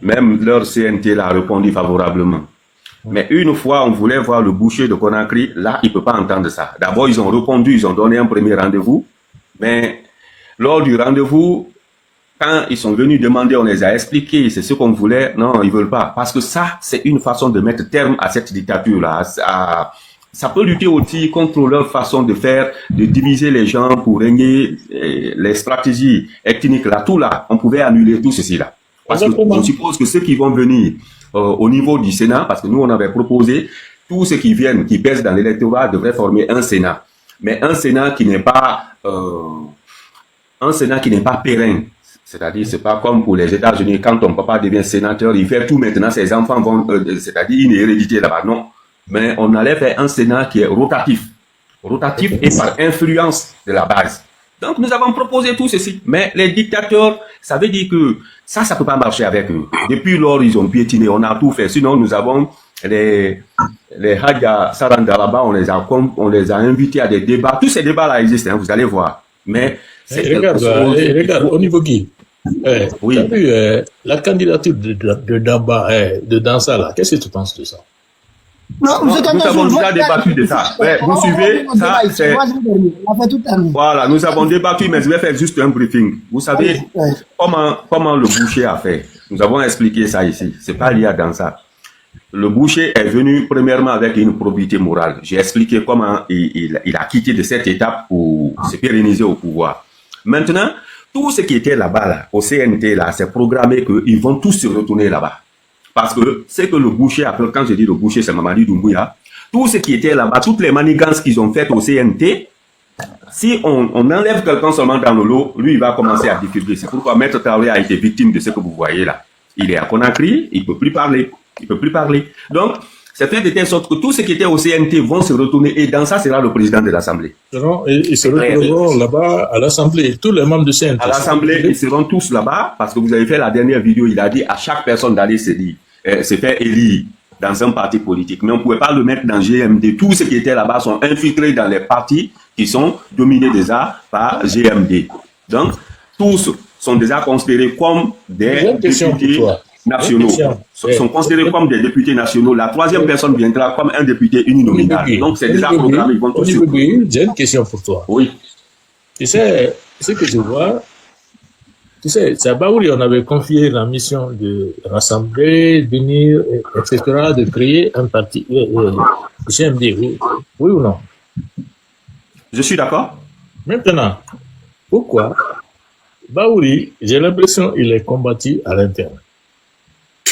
Même leur CNT l'a répondu favorablement. Mais une fois, on voulait voir le boucher de Conakry, là, il ne peut pas entendre ça. D'abord, ils ont répondu, ils ont donné un premier rendez-vous. Mais lors du rendez-vous, quand ils sont venus demander, on les a expliqué, c'est ce qu'on voulait. Non, ils ne veulent pas. Parce que ça, c'est une façon de mettre terme à cette dictature-là, ça peut lutter aussi contre leur façon de faire, de diviser les gens pour régner, les stratégies ethniques là, tout là. On pouvait annuler tout ceci là. Parce que on suppose que ceux qui vont venir au niveau du Sénat, parce que nous on avait proposé, tous ceux qui viennent, qui pèsent dans l'électorat devraient former un Sénat. Mais un Sénat qui n'est pas pérenne. C'est-à-dire, c'est pas comme pour les États-Unis, quand ton papa devient sénateur, il fait tout maintenant, ses enfants vont, c'est-à-dire une hérédité là-bas. Non. Mais on allait faire un Sénat qui est rotatif. Rotatif et par influence de la base. Donc, nous avons proposé tout ceci. Mais les dictateurs, ça veut dire que ça peut pas marcher avec eux. Depuis lors, ils ont piétiné, on a tout fait. Sinon, nous avons les Hadja Saranda là-bas, on les a invités à des débats. Tous ces débats-là existent, hein, vous allez voir. Mais, regarde, au niveau Guy. Oui. Tu as vu la candidature de Damba, de Dansa là, qu'est-ce que tu penses de ça? Non, nous avons déjà débattu de ça. Vous suivez, ça c'est... Voilà, nous avons débattu, mais je vais faire juste un briefing. Vous savez comment le boucher a fait. Nous avons expliqué ça ici. C'est pas lié à Dansa. Le boucher est venu premièrement avec une probité morale. J'ai expliqué comment il a quitté de cette étape pour se pérenniser au pouvoir. Maintenant, tout ce qui était là-bas, là, au CNT, là, c'est programmé qu'ils vont tous se retourner là-bas. Parce que c'est que le boucher, après, quand je dis le boucher, c'est Mamadi Doumbouya, tout ce qui était là-bas, toutes les manigances qu'ils ont faites au CNT, si on enlève quelqu'un seulement dans le lot, lui, il va commencer à diffuser. C'est pourquoi Maître Traoré a été victime de ce que vous voyez là. Il est à Conakry, il peut plus parler. Il peut plus parler. Donc, c'est fait de telle sorte que tous ceux qui étaient au CNT vont se retourner et dans ça sera le président de l'Assemblée. Ils se retrouveront là-bas à l'Assemblée, tous les membres du CNT. À l'Assemblée, ils seront tous là-bas parce que vous avez fait la dernière vidéo, il a dit à chaque personne d'aller se faire élire dans un parti politique. Mais on ne pouvait pas le mettre dans GMD. Tous ceux qui étaient là-bas sont infiltrés dans les partis qui sont dominés déjà par GMD. Donc, tous sont déjà considérés comme des députés nationaux, sont considérés comme des députés nationaux. La troisième personne viendra comme un député uninominal. Donc, c'est déjà programmé. Ils vont tous sur... J'ai une question pour toi. Oui. Tu sais, ce que je vois, tu sais, c'est à Baouli, on avait confié la mission de rassembler, d'unir, etc., de créer un parti, GMD, oui ou non? Je suis d'accord. Maintenant, pourquoi Baouli, j'ai l'impression qu'il est combattu à l'interne.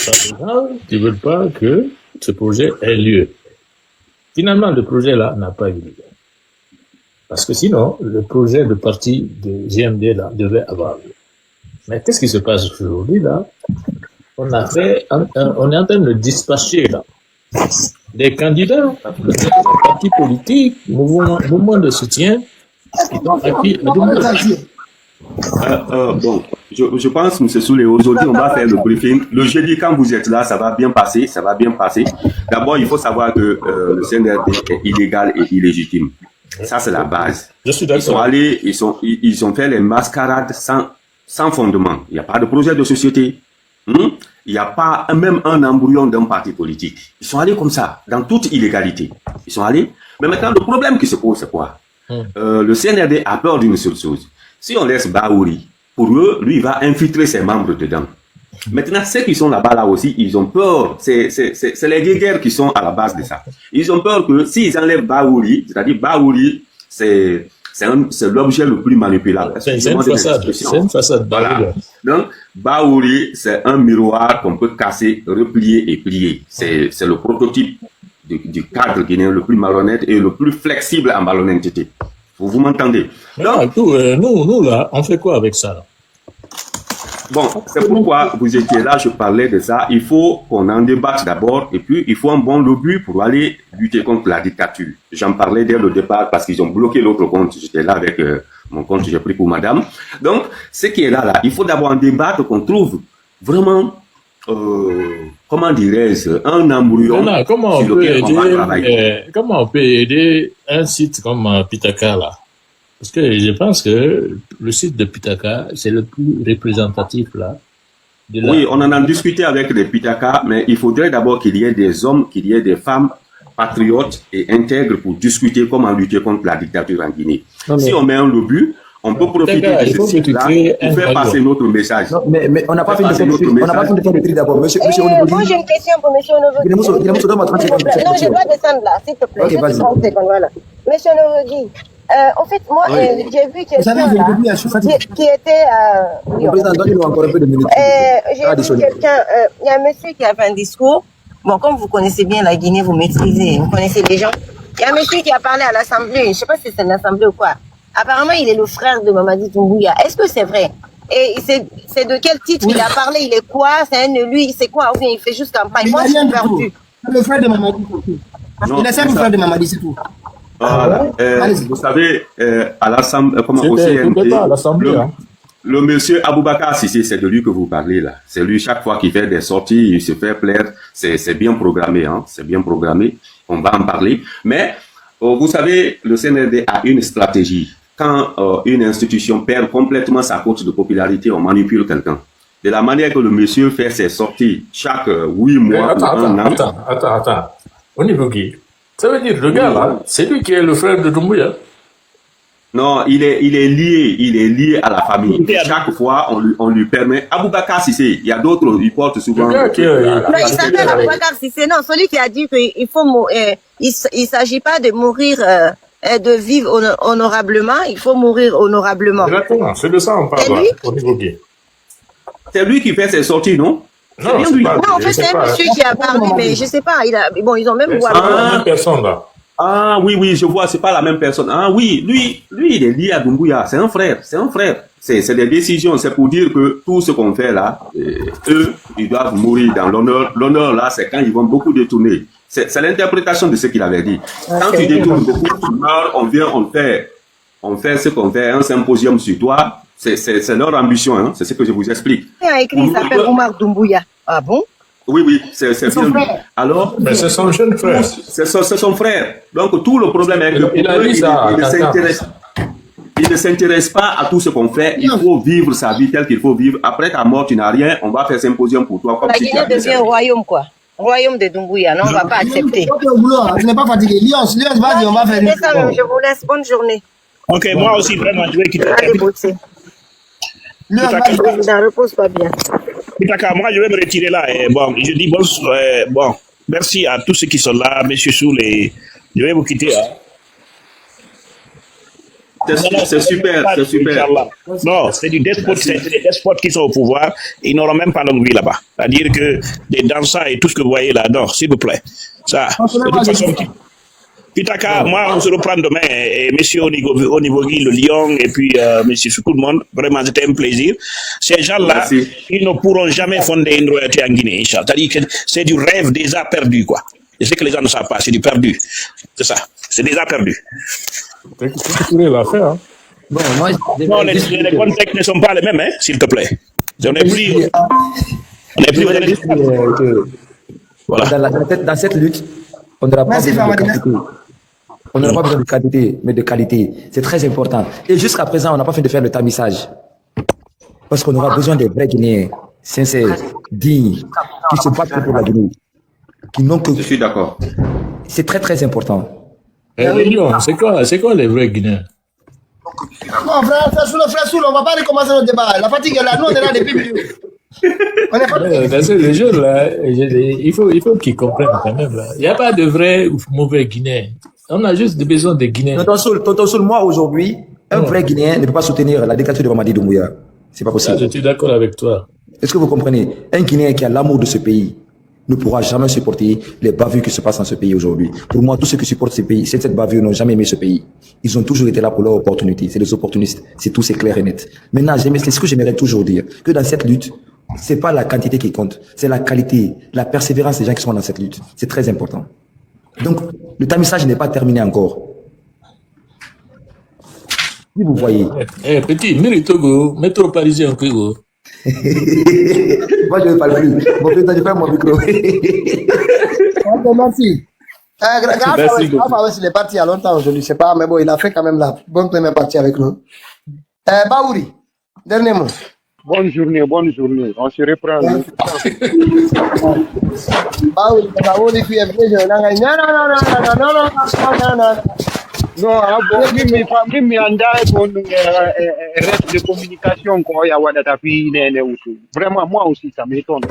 Les gens qui ne veulent pas que ce projet ait lieu. Finalement, le projet là n'a pas eu lieu. Parce que sinon, le projet de parti de GMD là devait avoir lieu. Mais qu'est-ce qui se passe aujourd'hui là? On est en train de dispatcher là des candidats, des partis politiques, mouvements de soutien qui ont acquis bon, je pense, M. Soulé, aujourd'hui, on va faire le briefing. Le jeudi, quand vous êtes là, ça va bien passer, ça va bien passer. D'abord, il faut savoir que le CNRD est illégal et illégitime. Ça, c'est la base. Je suis d'accord. Ils sont allés, ils ont fait les mascarades sans fondement. Il n'y a pas de projet de société. Il n'y a pas même un embryon d'un parti politique. Ils sont allés comme ça, dans toute illégalité. Ils sont allés. Mais maintenant, le problème qui se pose, c'est quoi? Le CNRD a peur d'une seule chose. Si on laisse Baouri, pour eux, lui, il va infiltrer ses membres dedans. Maintenant, ceux qui sont là-bas, là aussi, ils ont peur. C'est les guéguerres qui sont à la base de ça. Ils ont peur que s'ils enlèvent Baouri, c'est-à-dire Baouri, c'est l'objet le plus manipulable. C'est une façade. C'est une façade. Voilà. Donc, Baouri, c'est un miroir qu'on peut casser, replier et plier. C'est le prototype du cadre guinéen le plus malhonnête et le plus flexible en malhonnêteté. Vous m'entendez? Donc, nous, là, on fait quoi avec ça là? Bon, c'est pourquoi vous étiez là, je parlais de ça. Il faut qu'on en débatte d'abord et puis il faut un bon lobby pour aller lutter contre la dictature. J'en parlais dès le départ parce qu'ils ont bloqué l'autre compte. J'étais là avec mon compte, j'ai pris pour madame. Donc, ce qui est là, il faut d'abord en débattre, qu'on trouve vraiment, comment dirais-je, un embryon. Comment on peut aider un site comme Pitaka là? Parce que je pense que le site de Pitaka, c'est le plus représentatif là. Oui, on en a discuté avec les Pitaka, mais il faudrait d'abord qu'il y ait des hommes, qu'il y ait des femmes patriotes et intègres pour discuter comment lutter contre la dictature en Guinée. Si on met un lobby, on peut profiter de ce site-là pour faire passer notre message. Non, mais on n'a pas fait de faire le tri d'abord. Monsieur Moi, j'ai une question pour monsieur Onovogui. Non, je dois descendre là, s'il te plaît. Ok, vas-y. 30 secondes, voilà. Monsieur Onovogui, en fait, moi, j'ai vu quelqu'un là, qui était... Président, donnez-nous encore un peu de minutes. J'ai vu quelqu'un, il y a un monsieur qui a fait un discours. Bon, comme vous connaissez bien la Guinée, vous maîtrisez, vous connaissez les gens. Il y a un monsieur qui a parlé à l'Assemblée, je ne sais pas si c'est une Assemblée ou quoi. Apparemment, il est le frère de Mamadi Doumbouya. Est-ce que c'est vrai? Et c'est de quel titre il a parlé? Il est quoi? C'est un de lui? C'est quoi? Ou bien il fait juste campagne? Moi, je suis perdu. Le frère de Mamadi, c'est tout. Il est simple frère de Mamadi, c'est tout. Vous savez, à l'Assemblée, au CNT, le monsieur Aboubakar Sissé, c'est de lui que vous parlez là. C'est lui, chaque fois qu'il fait des sorties, il se fait plaire. C'est bien programmé, hein. C'est bien programmé. On va en parler. Mais, vous savez, le CNRD a une stratégie. Quand une institution perd complètement sa cote de popularité, on manipule quelqu'un. De la manière que le monsieur fait ses sorties chaque 8 mois. Attends. Au niveau qui? Ça veut dire, le gars là, c'est lui qui est le frère de Doumbouya? Non, il est lié à la famille. Chaque fois, on lui permet. Aboubakar Sissé, il y a d'autres, ils portent souvent. Non, il s'appelle Aboubakar Sissé. Non, celui qui a dit qu'il faut il s'agit pas de mourir, de vivre honorablement, il faut mourir honorablement. Exactement, c'est de ça on parle là, au niveau qui? C'est lui qui fait ses sorties, non? Non, en fait, c'est un monsieur qui a parlé, mais je sais pas, bon, ils ont même voir. C'est la même personne là. Ah oui, je vois, c'est pas la même personne. Ah oui, lui, il est lié à Doumbouya, c'est un frère. C'est des décisions, c'est pour dire que tout ce qu'on fait là, eux, ils doivent mourir dans l'honneur. L'honneur là, c'est quand ils vont beaucoup détourner. C'est l'interprétation de ce qu'il avait dit. Quand tu détournes beaucoup, tu meurs, on fait ce qu'on fait, un symposium sur toi. C'est leur ambition, hein, c'est ce que je vous explique. Il a écrit, il s'appelle Omar Doumbouya. Ah bon? Oui, c'est bien lui. Alors, mais c'est son jeune frère. C'est son frère. Donc, tout le problème est que il ne s'intéresse pas à tout ce qu'on fait. Il faut vivre sa vie telle qu'il faut vivre. Après ta mort, tu n'as rien. On va faire symposium pour toi. Comme la Guinée devient royaume, quoi. Royaume de Doumbouya. Non, on ne va pas accepter. Tu n'es pas fatigué. Lions, vas-y, on va faire une... Je vous laisse. Bonne journée. Ok, moi aussi, vraiment, je vais quitter. Allez, bosser. Ne repose pas bien. Moi, je vais me retirer là. Bon, je dis bon, merci à tous ceux qui sont là, messieurs Soul, et je vais vous quitter. Hein. C'est super. Non, c'est des despotes qui sont au pouvoir, ils n'auront même pas longue vie là-bas. C'est-à-dire que des danseurs et tout ce que vous voyez là, non, s'il vous plaît. Ça, de toute façon, Pitaka, moi, on se reprend demain, et monsieur Onovogui, le Lion, et puis monsieur tout le monde. Vraiment, c'était un plaisir. Ces gens-là, ils ne pourront jamais fonder une royauté en Guinée, Inch'Allah. C'est-à-dire que c'est du rêve déjà perdu, quoi. Et ce que les gens ne savent pas, c'est du perdu. C'est ça, c'est déjà perdu. C'est ce que la faire, hein. Bon, non, les contextes ne sont pas les mêmes, hein, s'il te plaît. On n'est plus... Voilà. Dans cette lutte, on n'aura pas besoin de quantité. On n'aura pas besoin de quantité, mais de qualité. C'est très important. Et jusqu'à présent, on n'a pas fait de faire le tamissage. Parce qu'on aura besoin des vrais Guinéens, sincères, dignes, qui se battent pour la Guinée. Je suis d'accord. C'est très très important. C'est quoi les vrais Guinéens? Non, frère Soul, on ne va pas recommencer notre débat. La fatigue est là, nous on est là depuis. On n'est pas les jeunes là, il faut qu'ils comprennent quand même là. Il n'y a pas de vrais ou mauvais Guinéens. On a juste besoin des Guinéens. Tonton Soul, moi aujourd'hui, un vrai Guinéen ne peut pas soutenir la dictature de Mamadi Doumbouya. C'est pas possible. Je suis d'accord avec toi. Est-ce que vous comprenez? Un Guinéen qui a l'amour de ce pays ne pourra jamais supporter les bavures qui se passent dans ce pays aujourd'hui. Pour moi, tous ceux qui supportent ce pays, cette bavure n'ont jamais aimé ce pays. Ils ont toujours été là pour leur opportunité. C'est des opportunistes. C'est tout, c'est clair et net. Maintenant, c'est ce que j'aimerais toujours dire, que dans cette lutte, c'est pas la quantité qui compte, c'est la qualité, la persévérance des gens qui sont dans cette lutte. C'est très important. Donc, le tamissage n'est pas terminé encore. Si vous voyez. Petit, Togo, métro parisien, un peu, go. Moi, je ne parle plus. Mon président, je fais mon micro. Merci. Grâce il est parti il y a longtemps aujourd'hui, je sais pas, mais bon, il a fait quand même la bonne première partie avec nous. Baouri, dernier mot. Bonne journée. On se reprend. Baouri, puis non. Non, mimi andai con reste de communication quand il y a Wadata puis Nene Outou. Vraiment, moi aussi, ça m'étonne.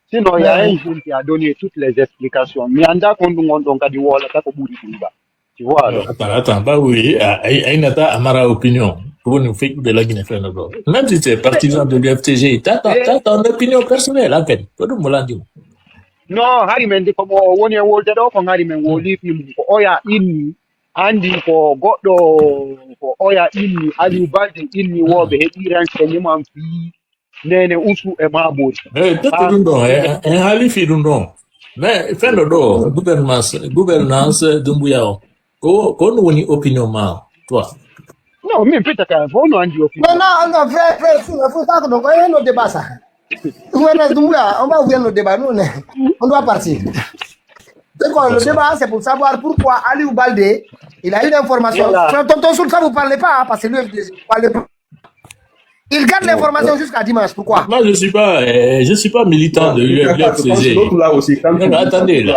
Sinon, il y a un jeune qui a donné toutes les explications. Mais anda quand on a dit voilà, ça bout du bas. Tu vois alors. Attends, bah oui, Ainata Amara opinion. Pour nous faire de la Guinée Fénébro. Même si tu es partisan de l'UFTG, t'as ton opinion personnelle à peine. Pour nous, Molandi. Non, Harimen, comme on est Walter, on Harimen, on lit pour Oya inni, Andy for Godo, for Oya inni, Ali Baldi inni, Wobe, Iran, Seneman, Nene Usu, et Mabou. Eh, tout le monde, un halifi d'undon. Mais, Fénébro, gouvernance d'Umbuyao. Qu'on nous une opinion, toi. Non, mais peut-être qu'un bon, on dit opinion. Non, frère, faut ça que nous voyons nos débats, ça. On va ouvrir nos débats, nous, on doit partir. Le débat, c'est pour savoir pourquoi Ali Oubalde, il a eu l'information. Tonton Soul, ça vous ne parlez pas, parce que lui, il garde l'information jusqu'à dimanche. Pourquoi? Moi, je suis pas militant de l'UFTG. Attendez,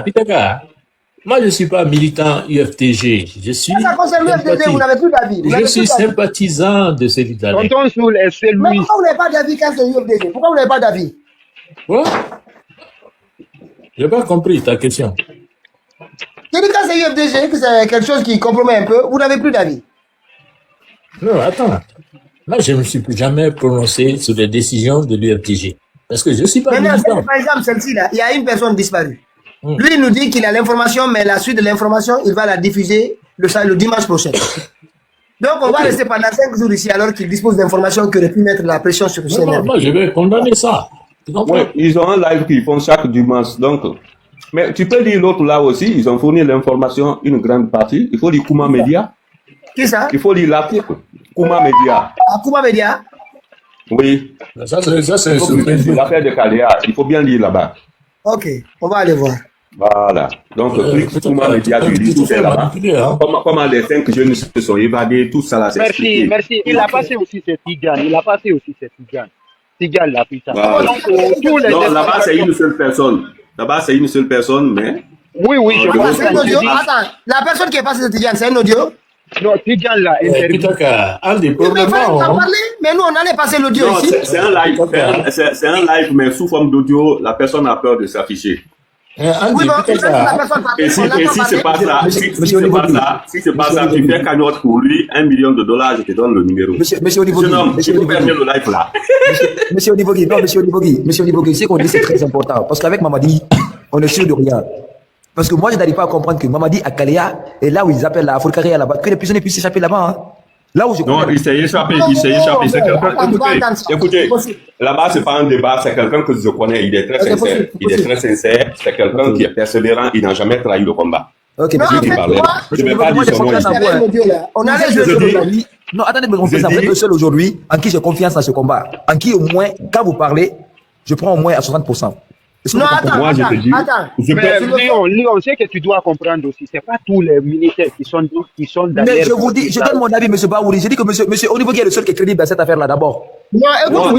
Pitaka. Moi, je suis pas militant UFTG. Je suis. Ça concerne l'UFTG, vous n'avez plus d'avis. Je suis sympathisant de Céline. Tonton Soul, c'est lui. Mais pourquoi vous n'avez pas d'avis quand c'est l'UFTG? Pourquoi vous n'avez pas d'avis? Quoi? J'ai pas compris ta question. Je dis quand c'est l'UFTG, que c'est quelque chose qui compromet un peu, vous n'avez plus d'avis. Non, attends. Moi, je ne me suis plus jamais prononcé sur les décisions de l'UFTG. Parce que je suis pas militant. Par exemple, celle-ci, là, il y a une personne disparue. Lui, il nous dit qu'il a l'information, mais la suite de l'information, il va la diffuser le dimanche prochain. Donc, on va rester pendant 5 jours ici, alors qu'il dispose d'informations qui auraient pu mettre la pression sur le CNR. Moi, je vais condamner ça. Ouais, ils ont un live qu'ils font chaque dimanche. Donc, mais tu peux dire l'autre là aussi, ils ont fourni l'information, une grande partie. Il faut dire Kouma Media. Qui ça? Il faut lire l'article. Kouma Media. Kouma Media? Oui. Ça c'est l'affaire de Kalea. Il faut bien lire là-bas. Ok, on va aller voir. Voilà. Donc, Kouma Media, tu lis tout ça là-bas. Comment les 5 jeunes se sont évadés, tout ça là, c'est expliqué. Merci. Il a passé aussi cette Tigane. Tigane là, putain. Voilà. Non, là-bas, c'est une seule personne. Mais. Oui, je vois. C'est un audio. Attends, la personne qui est passée de Tigane, c'est un audio? Non, Tigane là, mais nous, on allait passer l'audio ici. C'est un live. C'est un live, mais sous forme d'audio, la personne a peur de s'afficher. Et si c'est pas ça, si c'est pas ça, tu fais cagnotte pour lui, $1 million, je te donne le numéro. Monsieur Onibogui, ce qu'on dit, c'est très important. Parce qu'avec Mamadi, on est sûr de rien. Parce que moi, je n'arrive pas à comprendre que Mamadi à Kalea, et là où ils appellent la Africaria là-bas, que les prisonniers puissent s'échapper là-bas. Hein. Là où je non, il s'est échappé. Écoutez, là-bas, c'est pas un débat, c'est quelqu'un que je connais, il est très sincère. C'est quelqu'un qui est persévérant, il n'a jamais trahi le combat. Ok, mais je ne vais pas dire son nom. On a les non, attendez, mais on fait ça avec eux seuls aujourd'hui, en qui j'ai confiance dans ce combat. En qui, au moins, quand vous parlez, je prends au moins à 60%. Non, attends, moi, je te dis, Léon, sait que tu dois comprendre aussi, c'est pas tous les militaires qui sont derrière. Mais je vous dis, je donne mon avis, M. Baouri. Je dis que monsieur Onibogui est le seul qui est crédible dans cette affaire-là, d'abord. Non, écoute,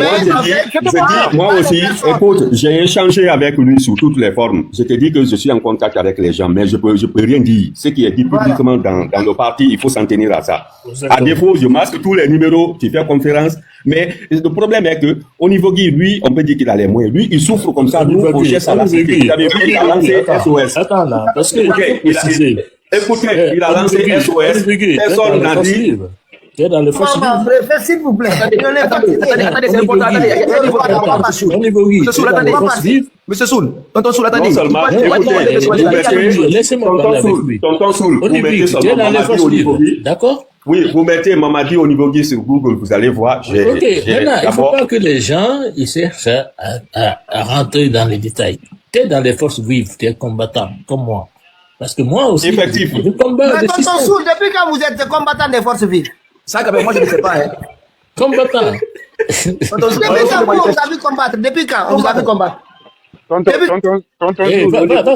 moi aussi, écoute, j'ai échangé avec lui sous toutes les formes. Je te dis que je suis en contact avec les gens, mais je peux rien dire. Ce qui est dit publiquement dans le parti, il faut s'en tenir à ça. À défaut, je masque tous les numéros, tu fais conférence. Mais le problème est que Onibogui, lui, on peut dire qu'il a les moyens. Lui, il souffre comme ça, nous, au chef à la sécurité. Il avait pris, il a lancé SOS. Attends là, parce que écoutez, il a lancé SOS. Personne n'a dit. Tu es dans le force vive. S'il vous plaît. Attendez, c'est important. Monsieur Soul, tonton Soul, attendez. Non seulement, écoutez, laissez-moi parler avec lui. Tonton Soul, vous mettez tu es dans les forces vives, d'accord? Oui, vous mettez Mamadi Onibogui sur Google, vous allez voir. Ok, maintenant, il ne faut pas que les gens ils cherchent à rentrer dans les détails. Tu es dans les forces vives, tu es combattant, comme moi. Parce que moi aussi, effectivement. Mais tonton Soul, depuis quand vous êtes combattant des forces vives? Ça, quand même, moi, je ne sais pas. Hein. Combattant. Depuis quand vous avez vu combattre? Depuis quand vous avez combattre? Va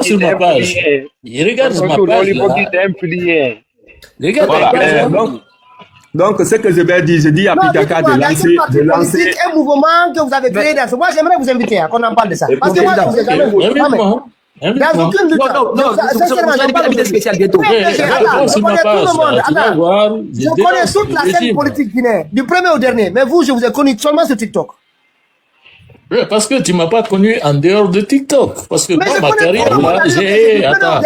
sur ma page. Regarde ma page. Regarde. Donc, ce que je vais dire, je dis à Pitaka de lancer un mouvement que vous avez créé dans ce. Moi, j'aimerais vous inviter qu'on en parle de ça. Parce que moi, je vous ai jamais vu. Dans aucune lutte. Sincèrement, je parle de spécial bientôt. Je connais tout le monde. Attends, je connais toute la scène politique guinéenne, du premier au dernier. Mais vous, je vous ai connu seulement sur TikTok. Oui, parce que tu ne m'as pas connu en dehors de TikTok. Parce que moi, ma carrière, là, j'ai... Attends.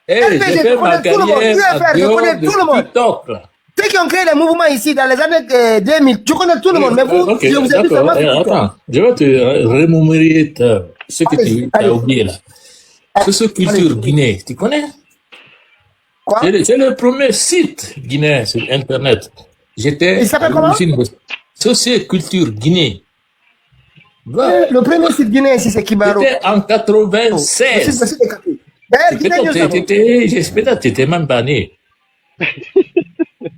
J'ai fait ma carrière en dehors de TikTok, là. Ceux qui ont créé les mouvements ici dans les années 2000, tu connais tout le monde, mais vous, je vous ai dit seulement... Attends, je vais te remémorer ce que tu as oublié là. C'est ce culture Guinée, tu connais? Quoi? C'est le premier site guinéen sur Internet. J'étais... Il s'appelle comment? Socioculture Guinée. Le premier site guinéen ici, c'est Kibaro. C'était en 96. D'ailleurs, peut-être tu n'étais même pas né.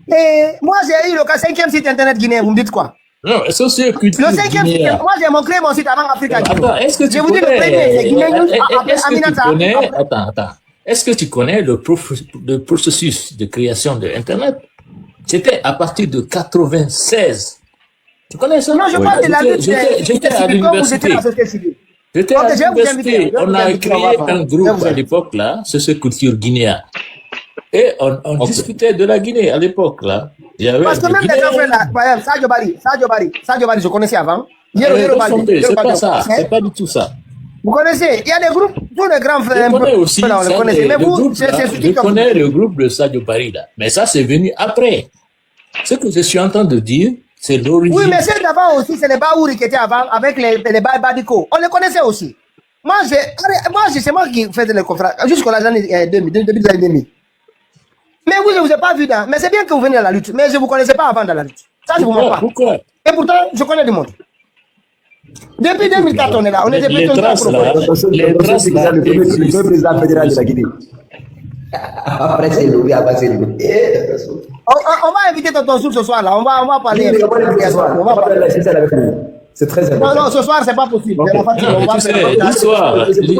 Et moi, j'ai eu le 5e site internet guinéen, vous me dites quoi? Non, socioculture. Le 5e site, moi j'ai créé mon site avant Africa. Attends, est-ce que tu je vous dis le premier, c'est Guinée News. Attends. Est-ce que tu connais le processus de création de Internet? C'était à partir de 96. Tu connais ça? Non, je parle de la lutte. J'étais à l'université. J'étais à l'université. On a créé un groupe à l'époque là, socioculture guinéen. Et on discutait de la Guinée à l'époque là. Parce que même les gens là, par exemple, Sadio Bari, je connaissais avant. C'est pas ça, c'est pas du tout ça. Vous connaissez, il y a des groupes, tous les grands frères. Je connais aussi, mais vous, je connais le groupe de Sadio Bari là. Mais ça, c'est venu après. Ce que je suis en train de dire, c'est l'origine. Oui, mais c'est d'avant aussi, c'est les Baouri qui étaient avant, avec les Badiko. On les connaissait aussi. Moi, c'est moi qui faisais les confrères, jusqu'à l'année 2000, début de l'année 2000. Mais vous, je ne vous ai pas vu dans... Mais c'est bien que vous venez à la lutte. Mais je ne vous connaissais pas avant dans la lutte. Ça, je ne vous mens pas. Pourquoi? Et pourtant, je connais du monde. Depuis 2004, on est là. On était plutôt... Les traces là, le premier président fédéral de la Guinée. Après, c'est lui, après, c'est lui. On va inviter Tonton Soul ce soir, là. On va parler. C'est très important. Non, ce soir, c'est pas possible.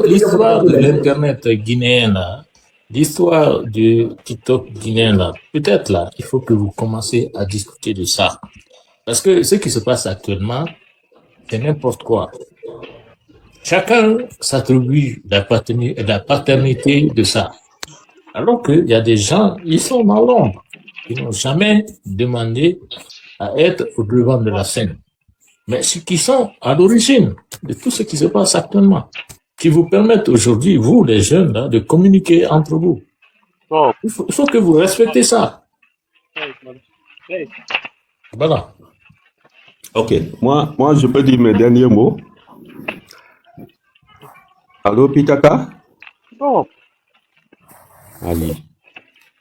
L'histoire de l'Internet guinéen, là, l'histoire du TikTok guinéen, là, peut-être là, il faut que vous commencez à discuter de ça. Parce que ce qui se passe actuellement, c'est n'importe quoi. Chacun s'attribue la paternité de ça. Alors qu'il y a des gens, ils sont dans l'ombre. Ils n'ont jamais demandé à être au devant de la scène. Mais ceux qui sont à l'origine de tout ce qui se passe actuellement, qui vous permettent aujourd'hui, vous les jeunes, là, de communiquer entre vous. Il faut que vous respectez ça. Voilà. Ok, moi je peux dire mes derniers mots. Allô, Pitaka? Non. Allez,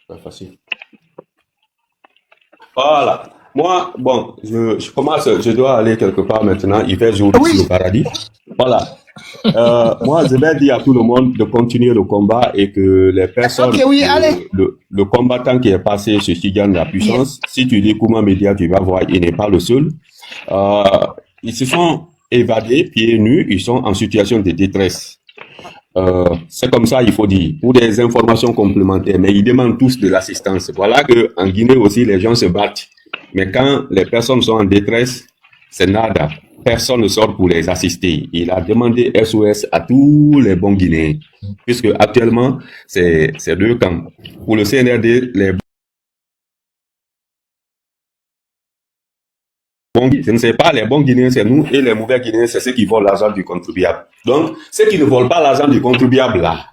pas facile. Voilà. Moi, bon, je commence, je dois aller quelque part maintenant. Il fait jour sur le paradis. Voilà. Moi, je vais dire à tout le monde de continuer le combat et que les personnes, le combattant qui est passé chez Tidiane la puissance, si tu lis Kouma Média, tu vas voir, il n'est pas le seul. Ils se sont évadés, pieds nus, ils sont en situation de détresse. C'est comme ça, il faut dire, pour des informations complémentaires, mais ils demandent tous de l'assistance. Voilà que en Guinée aussi, les gens se battent. Mais quand les personnes sont en détresse, c'est nada. Personne ne sort pour les assister. Il a demandé SOS à tous les bons Guinéens. Puisque actuellement, c'est deux camps. Pour le CNRD, les bons, je ne sais pas, les bons Guinéens, c'est nous, et les mauvais Guinéens, c'est ceux qui volent l'argent du contribuable. Donc, ceux qui ne volent pas l'argent du contribuable, là,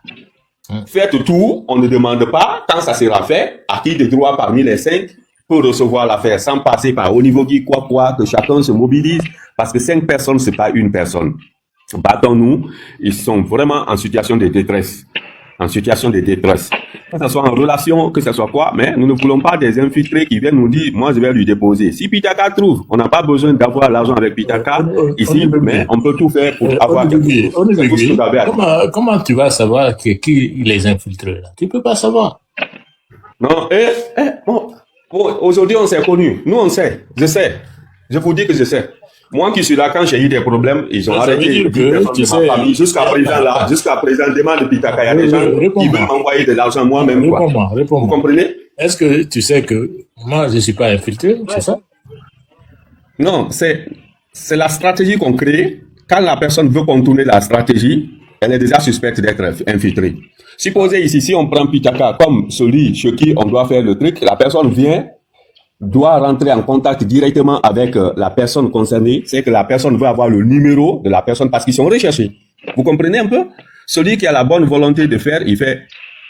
faites tout, on ne demande pas, quand ça sera fait, à qui de droit parmi les 5 peut recevoir l'affaire sans passer par au niveau qui quoi, que chacun se mobilise, parce que 5 personnes, c'est pas une personne. Battons-nous, ils sont vraiment en situation de détresse. En situation de détresse. Que ce soit en relation, que ce soit quoi, mais nous ne voulons pas des infiltrés qui viennent nous dire, moi je vais lui déposer. Si Pitaka trouve, on n'a pas besoin d'avoir l'argent avec Pitaka ici, mais on peut tout faire pour avoir quelque chose. Comment tu vas savoir qui les infiltre là? Tu peux pas savoir. Non, bon, aujourd'hui on s'est connus. Nous on sait, je sais. Je vous dis que je sais. Moi qui suis là, quand j'ai eu des problèmes, ils ont arrêté ma famille. Jusqu'à présent, demande de Pitaka. Il y a des gens qui veulent m'envoyer de l'argent moi-même. Réponds-moi. Vous comprenez? Est-ce que tu sais que moi, je ne suis pas infiltré, c'est ça? Non, c'est la stratégie qu'on crée. Quand la personne veut contourner la stratégie, Elle est déjà suspecte d'être infiltrée. Supposez ici, si on prend Pitaka comme celui chez qui on doit faire le truc, la personne vient, doit rentrer en contact directement avec la personne concernée. C'est que la personne veut avoir le numéro de la personne parce qu'ils sont recherchés. Vous comprenez un peu? Celui qui a la bonne volonté de faire, il fait...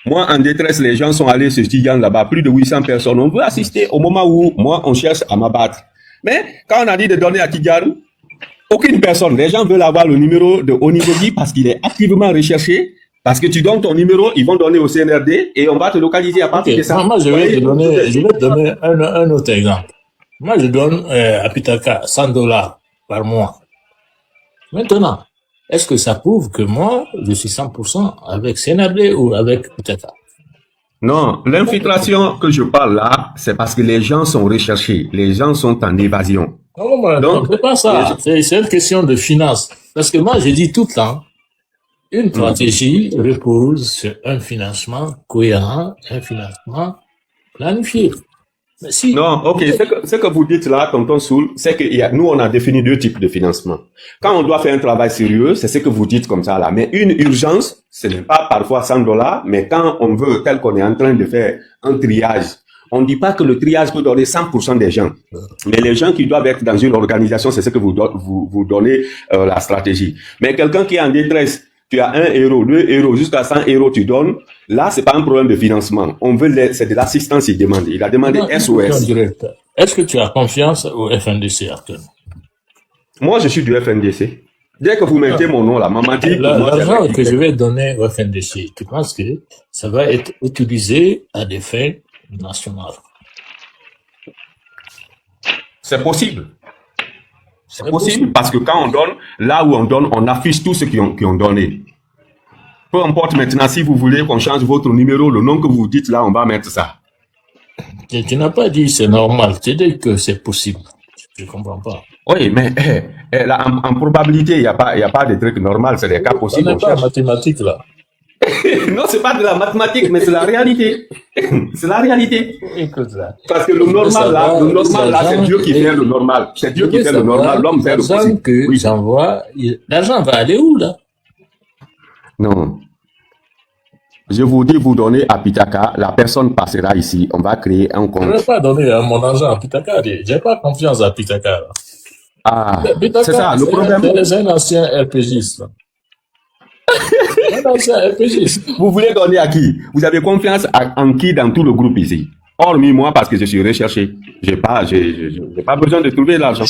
Moi, en détresse, les gens sont allés se Tidiane là-bas, plus de 800 personnes. On veut assister au moment où, moi, on cherche à m'abattre. Mais, quand on a dit de donner à Tidiane, aucune personne, les gens veulent avoir le numéro de Onigodi parce qu'il est activement recherché. Parce que tu donnes ton numéro, ils vont donner au CNRD et on va te localiser à partir de ça. Moi, je vais te donner un autre exemple. Moi, je donne à Pitaka $100 par mois. Maintenant, est-ce que ça prouve que moi, je suis 100% avec CNRD ou avec Pitaka? Non, l'infiltration que je parle là, c'est parce que les gens sont recherchés. Les gens sont en évasion. Non, c'est pas ça. C'est une question de finance. Parce que moi, je dis tout le temps, une stratégie repose sur un financement cohérent, un financement planifié. Mais si... Non, ok, ce que vous dites là, tonton Soul, c'est que nous, on a défini 2 types de financement. Quand on doit faire un travail sérieux, c'est ce que vous dites comme ça là. Mais une urgence, ce n'est pas parfois $100, mais quand on veut, tel qu'on est en train de faire un triage, on ne dit pas que le triage peut donner 100% des gens. Mais les gens qui doivent être dans une organisation, c'est ce que vous donnez la stratégie. Mais quelqu'un qui est en détresse, tu as 1 euro, 2 euros, jusqu'à 100 euros, tu donnes. Là, c'est pas un problème de financement. On veut, c'est de l'assistance, il demande. Il a demandé SOS. Est-ce que tu as confiance au FNDC actuellement? Moi, je suis du FNDC. Dès que vous mettez mon nom là, Mamadi, l'argent que je vais donner au FNDC, tu penses que ça va être utilisé à des fins nationales? C'est possible. C'est possible parce que quand on donne, là où on donne, on affiche tous ceux qui ont donné. Peu importe maintenant, si vous voulez qu'on change votre numéro, le nom que vous dites là, on va mettre ça. Tu n'as pas dit c'est normal, tu dis que c'est possible. Je ne comprends pas. Oui, mais là, en probabilité, il n'y a pas de truc normal, c'est des cas possibles. Ce n'est pas mathématique là. Non, c'est pas de la mathématique, mais c'est la réalité. C'est la réalité. Écoute là. Parce que le normal là, c'est Dieu qui fait le normal. C'est Dieu qui fait le normal, l'homme fait le possible. Oui, j'envoie. L'argent va aller où là? Non. Je vous dis, vous donnez à Pitaka, la personne passera ici, on va créer un compte. Je ne vais pas donner mon argent à Pitaka. Je n'ai pas confiance à Pitaka là. Ah, c'est ça, le problème. C'est un ancien RPGiste là. Vous voulez donner à qui? Vous avez confiance en qui dans tout le groupe ici? Hormis moi, parce que je suis recherché. J'ai pas besoin de trouver l'argent.